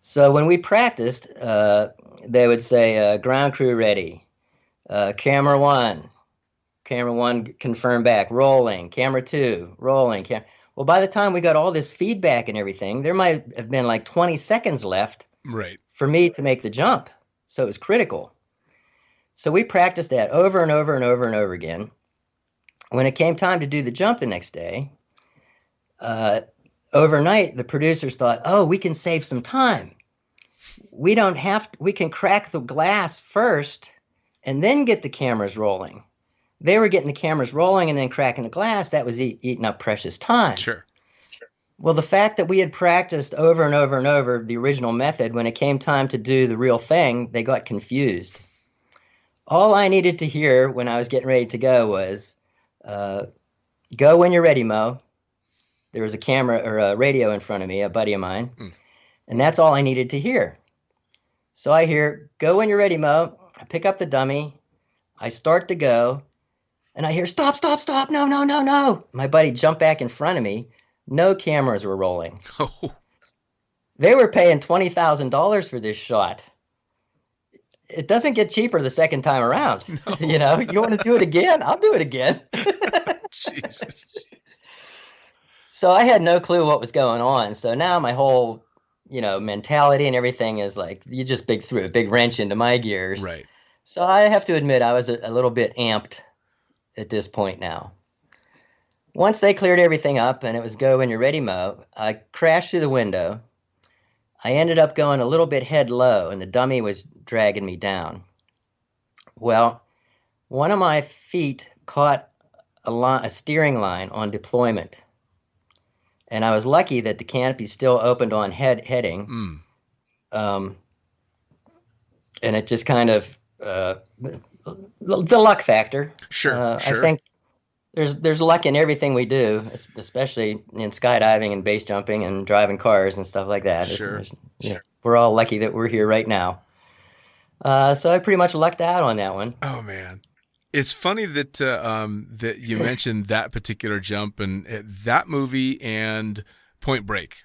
So when we practiced, they would say, ground crew ready, camera one confirm back, rolling, camera two, rolling. Well, by the time we got all this feedback and everything, there might have been like 20 seconds left Right. for me to make the jump. So it was critical. So we practiced that over and over and over and over again. When it came time to do the jump the next day, overnight, the producers thought, oh, we can save some time. We can crack the glass first and then get the cameras rolling. They were getting the cameras rolling and then cracking the glass. That was eating up precious time. Sure. Well, the fact that we had practiced over and over and over the original method, when it came time to do the real thing, they got confused. All I needed to hear when I was getting ready to go was, go when you're ready, Moe. There was a camera or a radio in front of me, a buddy of mine, and that's all I needed to hear. So I hear, go when you're ready, Moe. I pick up the dummy. I start to go, and I hear, stop, stop, stop. No, no, no, no. My buddy jumped back in front of me. No cameras were rolling. Oh. They were paying $20,000 for this shot. It doesn't get cheaper the second time around. No. You want to do it again? I'll do it again. Jesus. So I had no clue what was going on. So now my whole, mentality and everything is like, you just threw a big wrench into my gears. Right. So I have to admit I was a little bit amped at this point now. Once they cleared everything up and it was go when you're ready, Moe, I crashed through the window. I ended up going a little bit head low, and the dummy was dragging me down. Well, one of my feet caught a steering line on deployment, and I was lucky that the canopy still opened on heading, and it just kind of the luck factor. Sure. I think there's luck in everything we do, especially in skydiving and base jumping and driving cars and stuff like that. Sure. We're all lucky that we're here right now. So I pretty much lucked out on that one. Oh man, it's funny that that you mentioned that particular jump and that movie and Point Break.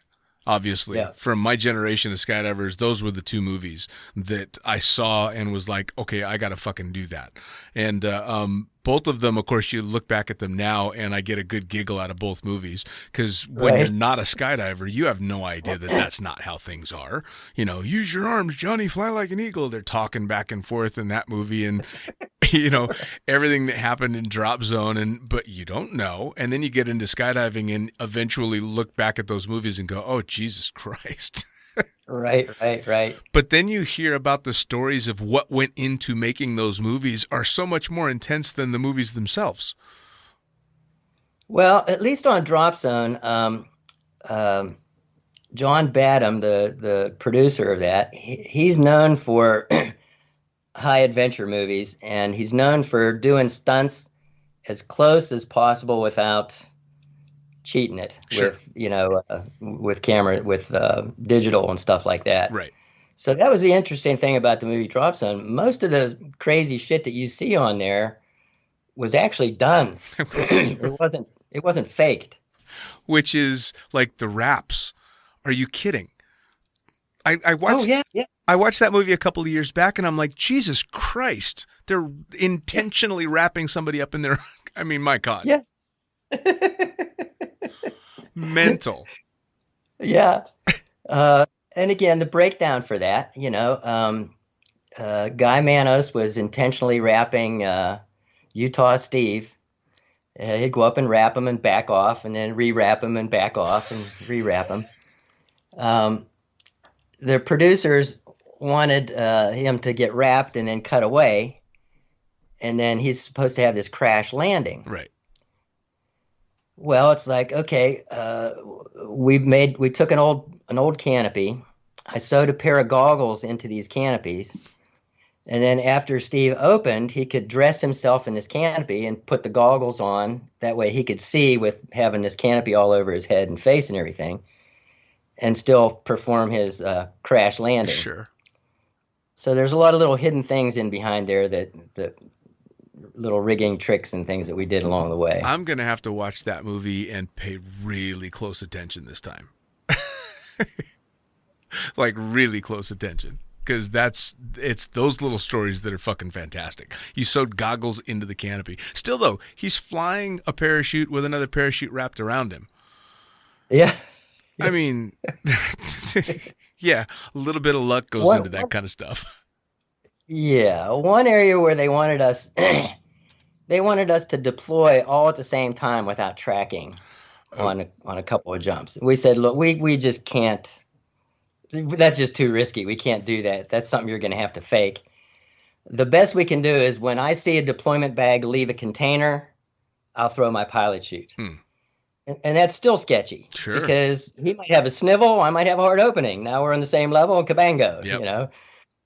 Obviously, from my generation of skydivers, those were the two movies that I saw and was like, okay, I got to fucking do that. And both of them, of course, you look back at them now and I get a good giggle out of both movies because when you're not a skydiver, you have no idea that that's not how things are. Use your arms, Johnny, fly like an eagle. They're talking back and forth in that movie and everything that happened in Drop Zone, but you don't know. And then you get into skydiving and eventually look back at those movies and go, oh, Jesus Christ. Right. But then you hear about the stories of what went into making those movies are so much more intense than the movies themselves. Well, at least on Drop Zone, John Badham, the producer of that, he's known for high adventure movies, and he's known for doing stunts as close as possible without cheating it with camera, with digital and stuff like that. Right. So that was the interesting thing about the movie Drop Zone. Most of the crazy shit that you see on there was actually done. It wasn't faked. Which is like the raps. Are you kidding? I watched. Oh yeah. I watched that movie a couple of years back, and I'm like, Jesus Christ! They're intentionally wrapping somebody up in their. I mean, my God. Yes. Mental. Yeah. And again, the breakdown for that, Guy Manos was intentionally wrapping Utah Steve. He'd go up and wrap him and back off, and then re-wrap him and back off and re-wrap him. The producers wanted him to get wrapped and then cut away, and then he's supposed to have this crash landing. Right. Well, it's like, okay, we took an old canopy. I sewed a pair of goggles into these canopies. And then after Steve opened, he could dress himself in this canopy and put the goggles on. That way he could see with having this canopy all over his head and face and everything, and still perform his crash landing. Sure. So there's a lot of little hidden things in behind there that little rigging tricks and things that we did along the way. I'm going to have to watch that movie and pay really close attention this time. Like really close attention. Because it's those little stories that are fucking fantastic. You sewed goggles into the canopy. Still, though, he's flying a parachute with another parachute wrapped around him. Yeah. I mean, yeah, a little bit of luck goes into that kind of stuff. Yeah. One area where they wanted us to deploy all at the same time without tracking on a couple of jumps. We said, look, we just can't. That's just too risky. We can't do that. That's something you're going to have to fake. The best we can do is when I see a deployment bag leave a container, I'll throw my pilot chute. And that's still sketchy. Sure. Because he might have a snivel, I might have a hard opening. Now we're on the same level and cabango, Yep. you know.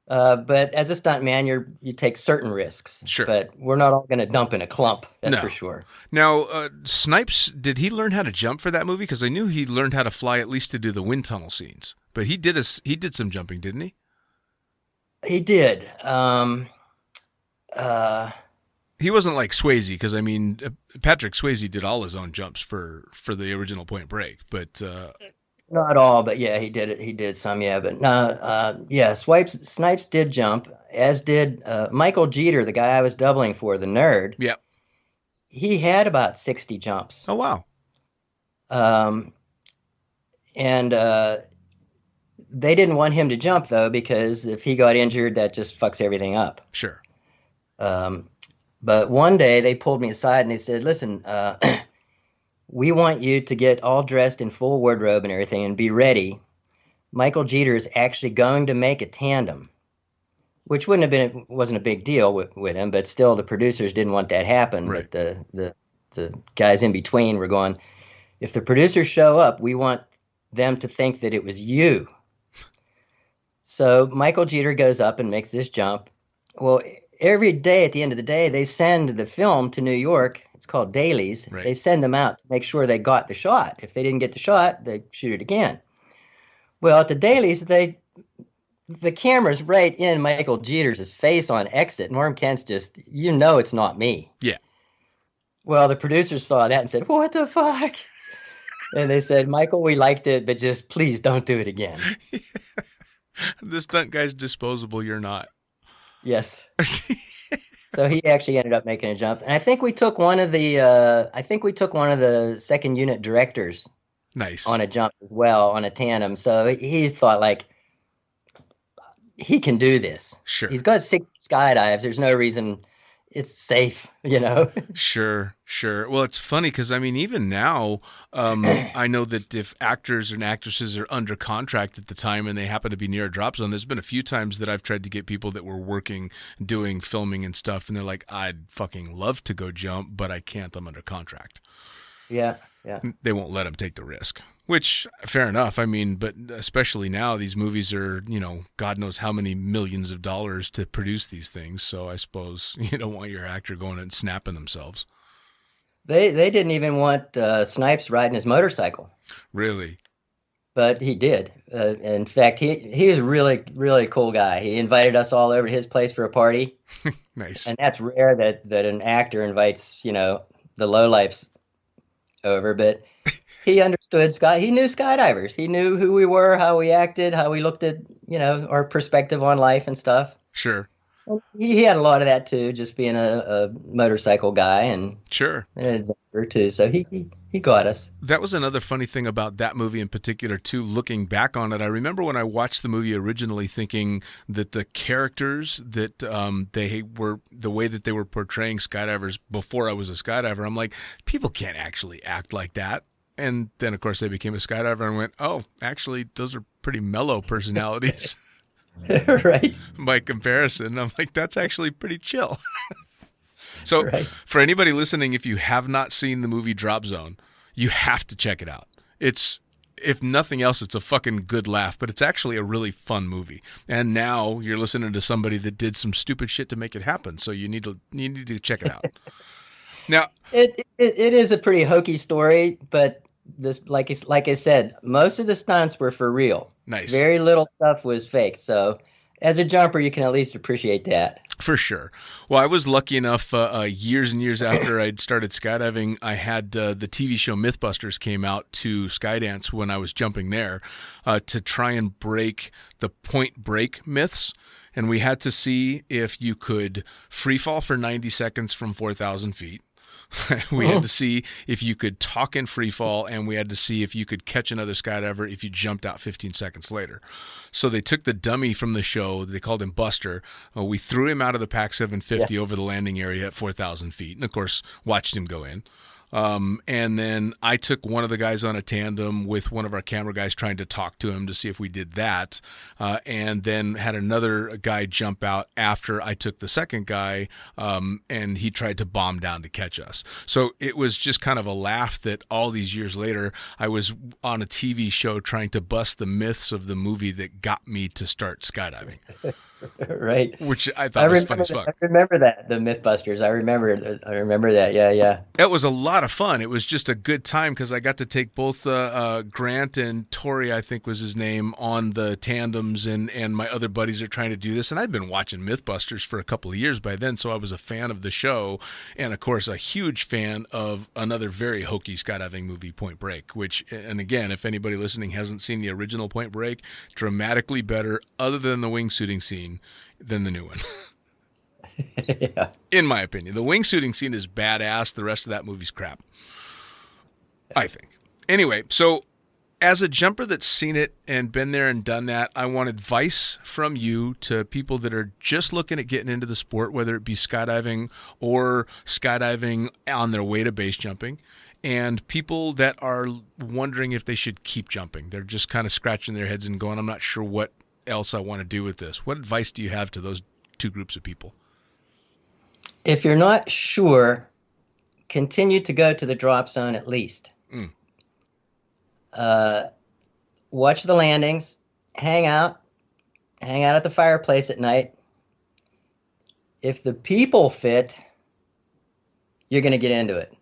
But as a stuntman, you take certain risks. Sure. But we're not all going to dump in a clump, that's for sure. Now, Snipes, did he learn how to jump for that movie? Because I knew he learned how to fly at least to do the wind tunnel scenes. But he did some jumping, didn't he? He did. He wasn't like Swayze, because I mean, Patrick Swayze did all his own jumps for the original Point Break, but not all, but yeah, he did it. He did some, yeah, but no, yeah. Snipes did jump, as did Michael Jeter, the guy I was doubling for, the nerd. Yeah, he had about 60 jumps. Oh wow. And they didn't want him to jump though, because if he got injured, that just fucks everything up. Sure. But one day they pulled me aside and they said, listen, we want you to get all dressed in full wardrobe and everything and be ready. Michael Jeter is actually going to make a tandem, which wasn't a big deal with him, but still the producers didn't want that happen. Right. But the guys in between were going, if the producers show up, we want them to think that it was you. So Michael Jeter goes up and makes this jump. Well, every day at the end of the day, they send the film to New York. It's called dailies. Right. They send them out to make sure they got the shot. If they didn't get the shot, they shoot it again. Well, at the dailies, the camera's right in Michael Jeter's face on exit. Norm Kent's just, it's not me. Yeah. Well, the producers saw that and said, what the fuck? And they said, Michael, we liked it, but just please don't do it again. The stunt guy's disposable. You're not. Yes. So he actually ended up making a jump, and I think we took one of the second unit directors. Nice. On a jump as well, on a tandem. So he thought like he can do this. Sure. He's got 6 skydives. There's no reason it's safe, Sure. Well, it's funny because, I mean, even now, I know that if actors and actresses are under contract at the time and they happen to be near a drop zone, there's been a few times that I've tried to get people that were working, doing filming and stuff, and they're like, I'd fucking love to go jump, but I can't. I'm under contract. Yeah. They won't let them take the risk, which, fair enough. I mean, but especially now, these movies are, God knows how many millions of dollars to produce these things. So I suppose you don't want your actor going and snapping themselves. They didn't even want Snipes riding his motorcycle. Really? But he did. In fact, he was a really, really cool guy. He invited us all over to his place for a party. Nice. And that's rare that an actor invites, the lowlifes over, but he understood he knew skydivers. He knew who we were, how we acted, how we looked at, our perspective on life and stuff. Sure. And he had a lot of that too, just being a motorcycle guy and sure an adventurer too. So he got us. That was another funny thing about that movie in particular too. Looking back on it, I remember when I watched the movie originally, thinking that the characters that they were, the way that they were portraying skydivers before I was a skydiver, I'm like, people can't actually act like that. And then of course I became a skydiver and went, oh, actually those are pretty mellow personalities. Right. By comparison, I'm like, that's actually pretty chill. So for anybody listening, if you have not seen the movie Drop Zone, you have to check it out. It's, if nothing else, it's a fucking good laugh, but it's actually a really fun movie. And now you're listening to somebody that did some stupid shit to make it happen. So you need to check it out. Now, it is a pretty hokey story, but this, like I said, most of the stunts were for real. Nice. Very little stuff was fake. So as a jumper, you can at least appreciate that. For sure. Well, I was lucky enough years and years after I'd started skydiving, I had the TV show Mythbusters came out to Skydance when I was jumping there to try and break the point break myths. And we had to see if you could free fall for 90 seconds from 4,000 feet. We had to see if you could talk in free fall, and we had to see if you could catch another skydiver if you jumped out 15 seconds later. So they took the dummy from the show. They called him Buster. We threw him out of the PAC 750 over the landing area at 4,000 feet, and of course watched him go in. And then I took one of the guys on a tandem with one of our camera guys trying to talk to him to see if we did that. And then had another guy jump out after I took the second guy, and he tried to bomb down to catch us. So it was just kind of a laugh that all these years later, I was on a TV show trying to bust the myths of the movie that got me to start skydiving. Right. Which I thought was fun as fuck. I remember that, the Mythbusters. I remember that. Yeah. It was a lot of fun. It was just a good time because I got to take both Grant and Tori, I think was his name, on the tandems, and my other buddies are trying to do this. And I'd been watching Mythbusters for a couple of years by then, so I was a fan of the show. And, of course, a huge fan of another very hokey skydiving movie, Point Break, which, and again, if anybody listening hasn't seen the original Point Break, dramatically better, other than the wingsuiting scene, than the new one. Yeah. In my opinion. The wingsuiting scene is badass. The rest of that movie's crap, I think. Anyway, so as a jumper that's seen it and been there and done that, I want advice from you to people that are just looking at getting into the sport, whether it be skydiving or skydiving on their way to base jumping, and people that are wondering if they should keep jumping. They're just kind of scratching their heads and going, I'm not sure what else I want to do with this. What advice do you have to those two groups of people? If you're not sure, continue to go to the drop zone at least. Watch the landings, hang out at the fireplace at night. If the people fit, you're going to get into it.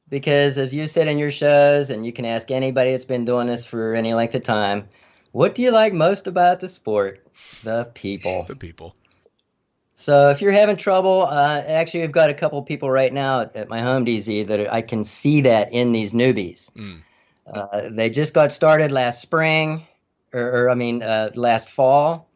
Because as you said in your shows, and you can ask anybody that's been doing this for any length of time, what do you like most about the sport? The people. The people. So if you're having trouble, actually we've got a couple people right now at my home DZ that I can see that in these newbies. They just got started last spring, last fall.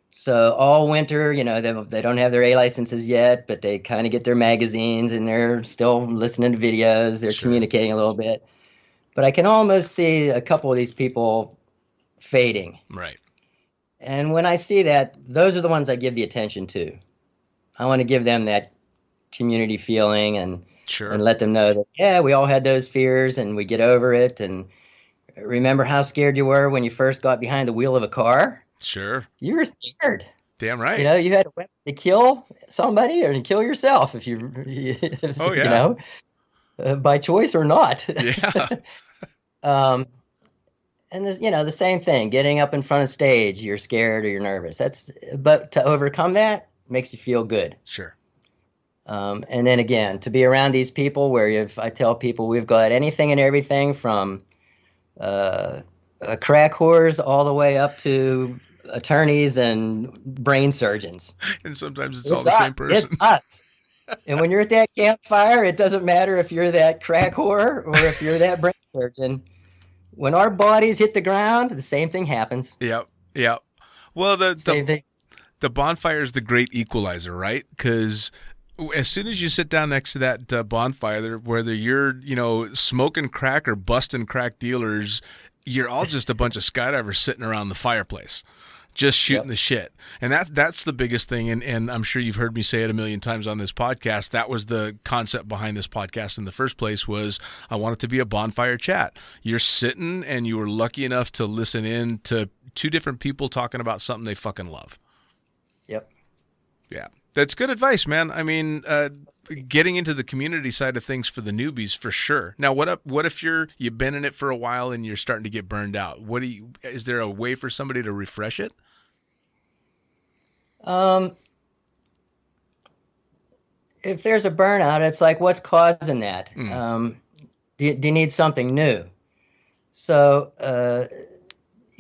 So all winter, they don't have their A licenses yet, but they kind of get their magazines and they're still listening to videos. They're communicating a little bit. But I can almost see a couple of these people fading. Right. And when I see that, those are the ones I give the attention to. I want to give them that community feeling and let them know that, yeah, we all had those fears and we get over it. And remember how scared you were when you first got behind the wheel of a car? Sure. You were scared. Damn right. You had a weapon to kill somebody or to kill yourself if by choice or not. Yeah. And the same thing, getting up in front of stage, you're scared or you're nervous. But to overcome that makes you feel good. Sure. And then again, to be around these people where I tell people we've got anything and everything from crack whores all the way up to attorneys and brain surgeons. And sometimes it's all the same person. It's us. And when you're at that campfire, it doesn't matter if you're that crack whore or if you're that brain surgeon. When our bodies hit the ground, the same thing happens. Yep. Well, the bonfire is the great equalizer, right? Because as soon as you sit down next to that bonfire, whether you're, smoking crack or busting crack dealers, you're all just a bunch of skydivers sitting around the fireplace, just shooting the shit. And that's the biggest thing. And I'm sure you've heard me say it a million times on this podcast. That was the concept behind this podcast in the first place, was I want it to be a bonfire chat. You're sitting and you were lucky enough to listen in to two different people talking about something they fucking love. Yep. Yeah. That's good advice, man. I mean, getting into the community side of things for the newbies, for sure. Now, what if you've been in it for a while and you're starting to get burned out? Is there a way for somebody to refresh it? If there's a burnout, it's like, what's causing that? Do you need something new? So,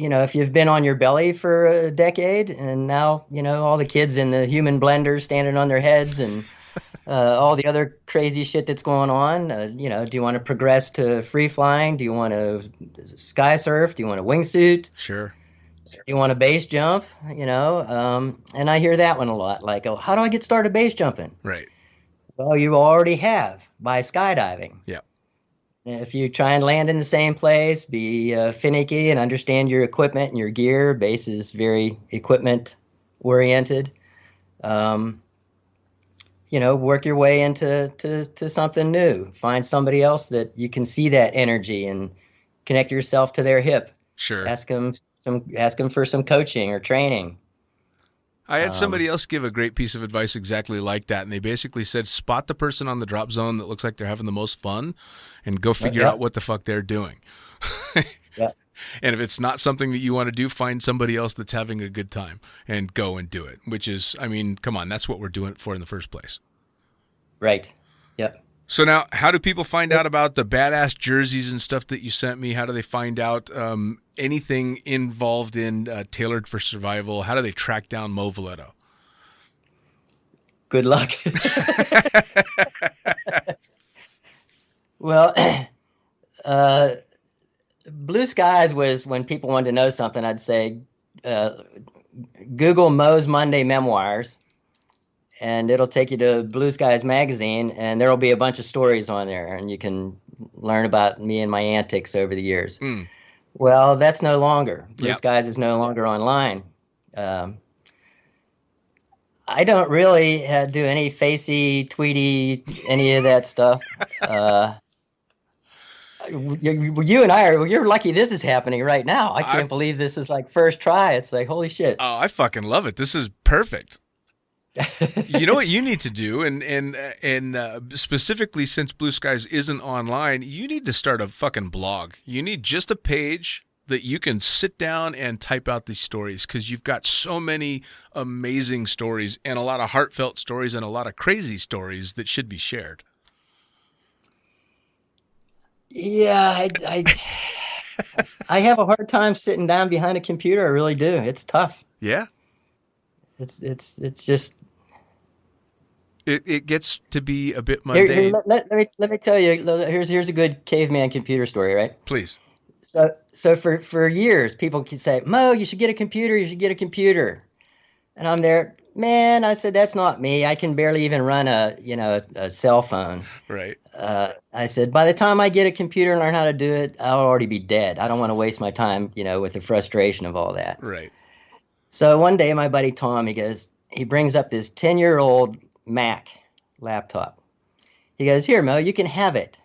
if you've been on your belly for a decade and now, all the kids in the human blender standing on their heads and all the other crazy shit that's going on, do you want to progress to free flying? Do you want to sky surf? Do you want a wingsuit? Sure. Do you want a base jump? And I hear that one a lot. Like, oh, how do I get started base jumping? Right. Well, you already have by skydiving. Yeah. If you try and land in the same place, be finicky and understand your equipment and your gear. Base is very equipment oriented. Work your way to something new. Find somebody else that you can see that energy and connect yourself to their hip. Sure. Ask them for some coaching or training. I had somebody else give a great piece of advice exactly like that, and they basically said, spot the person on the drop zone that looks like they're having the most fun and go figure out what the fuck they're doing. Yeah. And if it's not something that you want to do, find somebody else that's having a good time and go and do it, which is, come on, that's what we're doing it for in the first place. Right. Yep. So now, how do people find out about the badass jerseys and stuff that you sent me? How do they find out anything involved in Tailored for Survival? How do they track down Moe Viletto? Good luck. Well, Blue Skies was when people wanted to know something, I'd say, Google Moe's Monday Memoirs, and it'll take you to Blue Skies magazine, and there'll be a bunch of stories on there, and you can learn about me and my antics over the years. Mm. Well, that's no longer. Blue Skies is no longer online. I don't really do any facey, tweety, any of that stuff. You and I you're lucky this is happening right now. I can't believe this is like first try. It's like, holy shit. Oh, I fucking love it. This is perfect. You know what you need to do, and specifically since Blue Skies isn't online, you need to start a fucking blog. You need just a page that you can sit down and type out these stories, because you've got so many amazing stories and a lot of heartfelt stories and a lot of crazy stories that should be shared. Yeah, I have a hard time sitting down behind a computer. I really do. It's tough. Yeah. It's just. It gets to be a bit mundane. Let me tell you. Here's a good caveman computer story, right? Please. So for years, people could say, Moe, you should get a computer. You should get a computer. And I'm there, man. I said, that's not me. I can barely even run a cell phone. Right. I said, by the time I get a computer and learn how to do it, I'll already be dead. I don't want to waste my time, with the frustration of all that. Right. So one day, my buddy Tom, he brings up this 10-year-old Mac laptop. He goes, here, Moe, you can have it.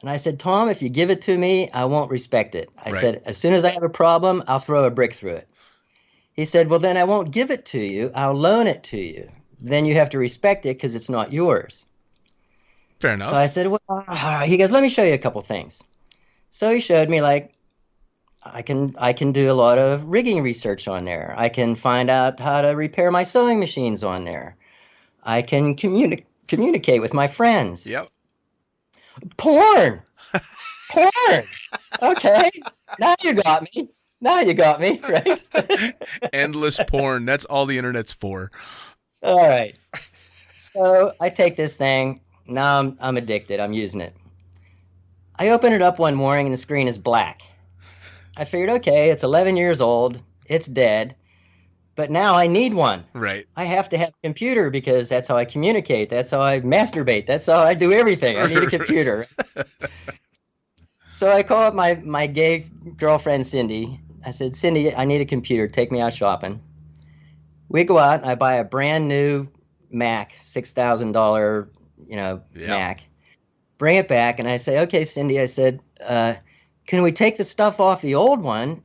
And I said, Tom, if you give it to me, I won't respect it. I said, as soon as I have a problem, I'll throw a brick through it. He said, well, then I won't give it to you. I'll loan it to you. Then you have to respect it because it's not yours. Fair enough. So I said, well, he goes, let me show you a couple things. So he showed me, like, I can do a lot of rigging research on there. I can find out how to repair my sewing machines on there. I can communicate with my friends. Yep. Porn. Okay. Now you got me, right? Endless porn. That's all the internet's for. All right. So I take this thing. Now I'm addicted. I'm using it. I open it up one morning and the screen is black. I figured, okay, it's 11 years old. It's dead. But now I need one. Right. I have to have a computer because that's how I communicate. That's how I masturbate. That's how I do everything. I need a computer. So I call up my gay girlfriend, Cindy. I said, Cindy, I need a computer. Take me out shopping. We go out and I buy a brand new Mac, $6,000, Mac. Bring it back. And I say, okay, Cindy, I said, can we take the stuff off the old one,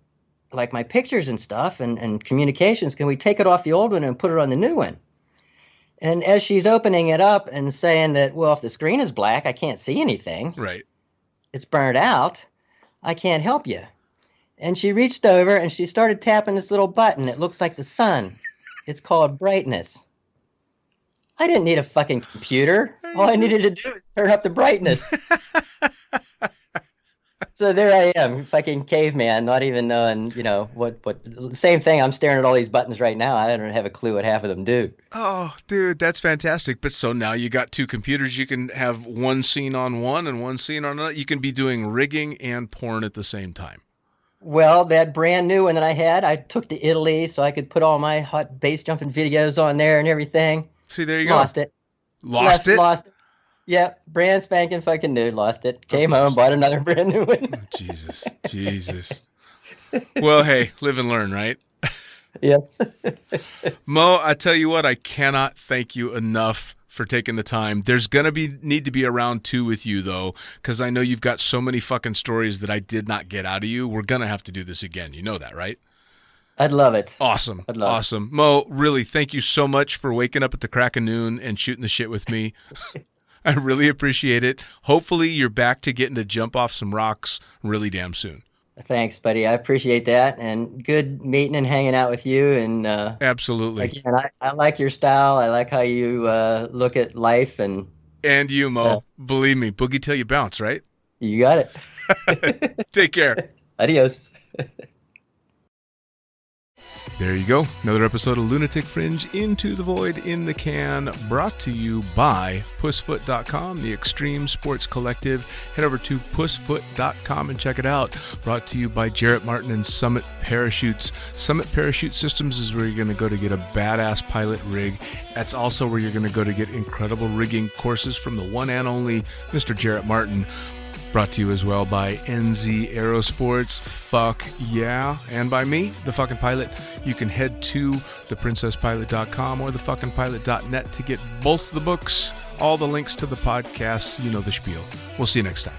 like my pictures and stuff and communications? Can we take it off the old one and put it on the new one? And as she's opening it up and saying that, well, if the screen is black, I can't see anything. Right. It's burned out. I can't help you. And she reached over and she started tapping this little button. It looks like the sun. It's called brightness. I didn't need a fucking computer. All I needed to do was turn up the brightness. So there I am, fucking caveman, not even knowing, what, same thing. I'm staring at all these buttons right now. I don't have a clue what half of them do. Oh, dude, that's fantastic. But so now you got two computers. You can have one scene on one and one scene on another. You can be doing rigging and porn at the same time. Well, that brand new one that I had, I took to Italy so I could put all my hot base jumping videos on there and everything. See, there you Lost go. it. Lost it? Lost it. Yep, brand spanking fucking new. Lost it. Came home, bought another brand new one. Oh, Jesus. Well, hey, live and learn, right? Yes. Moe, I tell you what, I cannot thank you enough for taking the time. There's going to need to be a round 2 with you, though, because I know you've got so many fucking stories that I did not get out of you. We're going to have to do this again. You know that, right? I'd love it. Awesome. I'd love awesome. Moe, really, thank you so much for waking up at the crack of noon and shooting the shit with me. I really appreciate it. Hopefully you're back to getting to jump off some rocks really damn soon. Thanks, buddy. I appreciate that. And good meeting and hanging out with you. And absolutely. Again, I like your style. I like how you look at life. And you, Moe. Believe me, boogie till you bounce, right? You got it. Take care. Adios. There you go. Another episode of Lunatic Fringe Into the Void in the Can, brought to you by pussfoot.com, the Extreme Sports Collective. Head over to pussfoot.com and check it out. Brought to you by Jarrett Martin and Summit Parachutes. Summit Parachute Systems is where you're going to go to get a badass pilot rig. That's also where you're going to go to get incredible rigging courses from the one and only Mr. Jarrett Martin. Brought to you as well by NZ Aerosports. Fuck yeah. And by me, The Fucking Pilot. You can head to theprincesspilot.com or thefuckingpilot.net to get both the books, all the links to the podcasts. You know the spiel. We'll see you next time.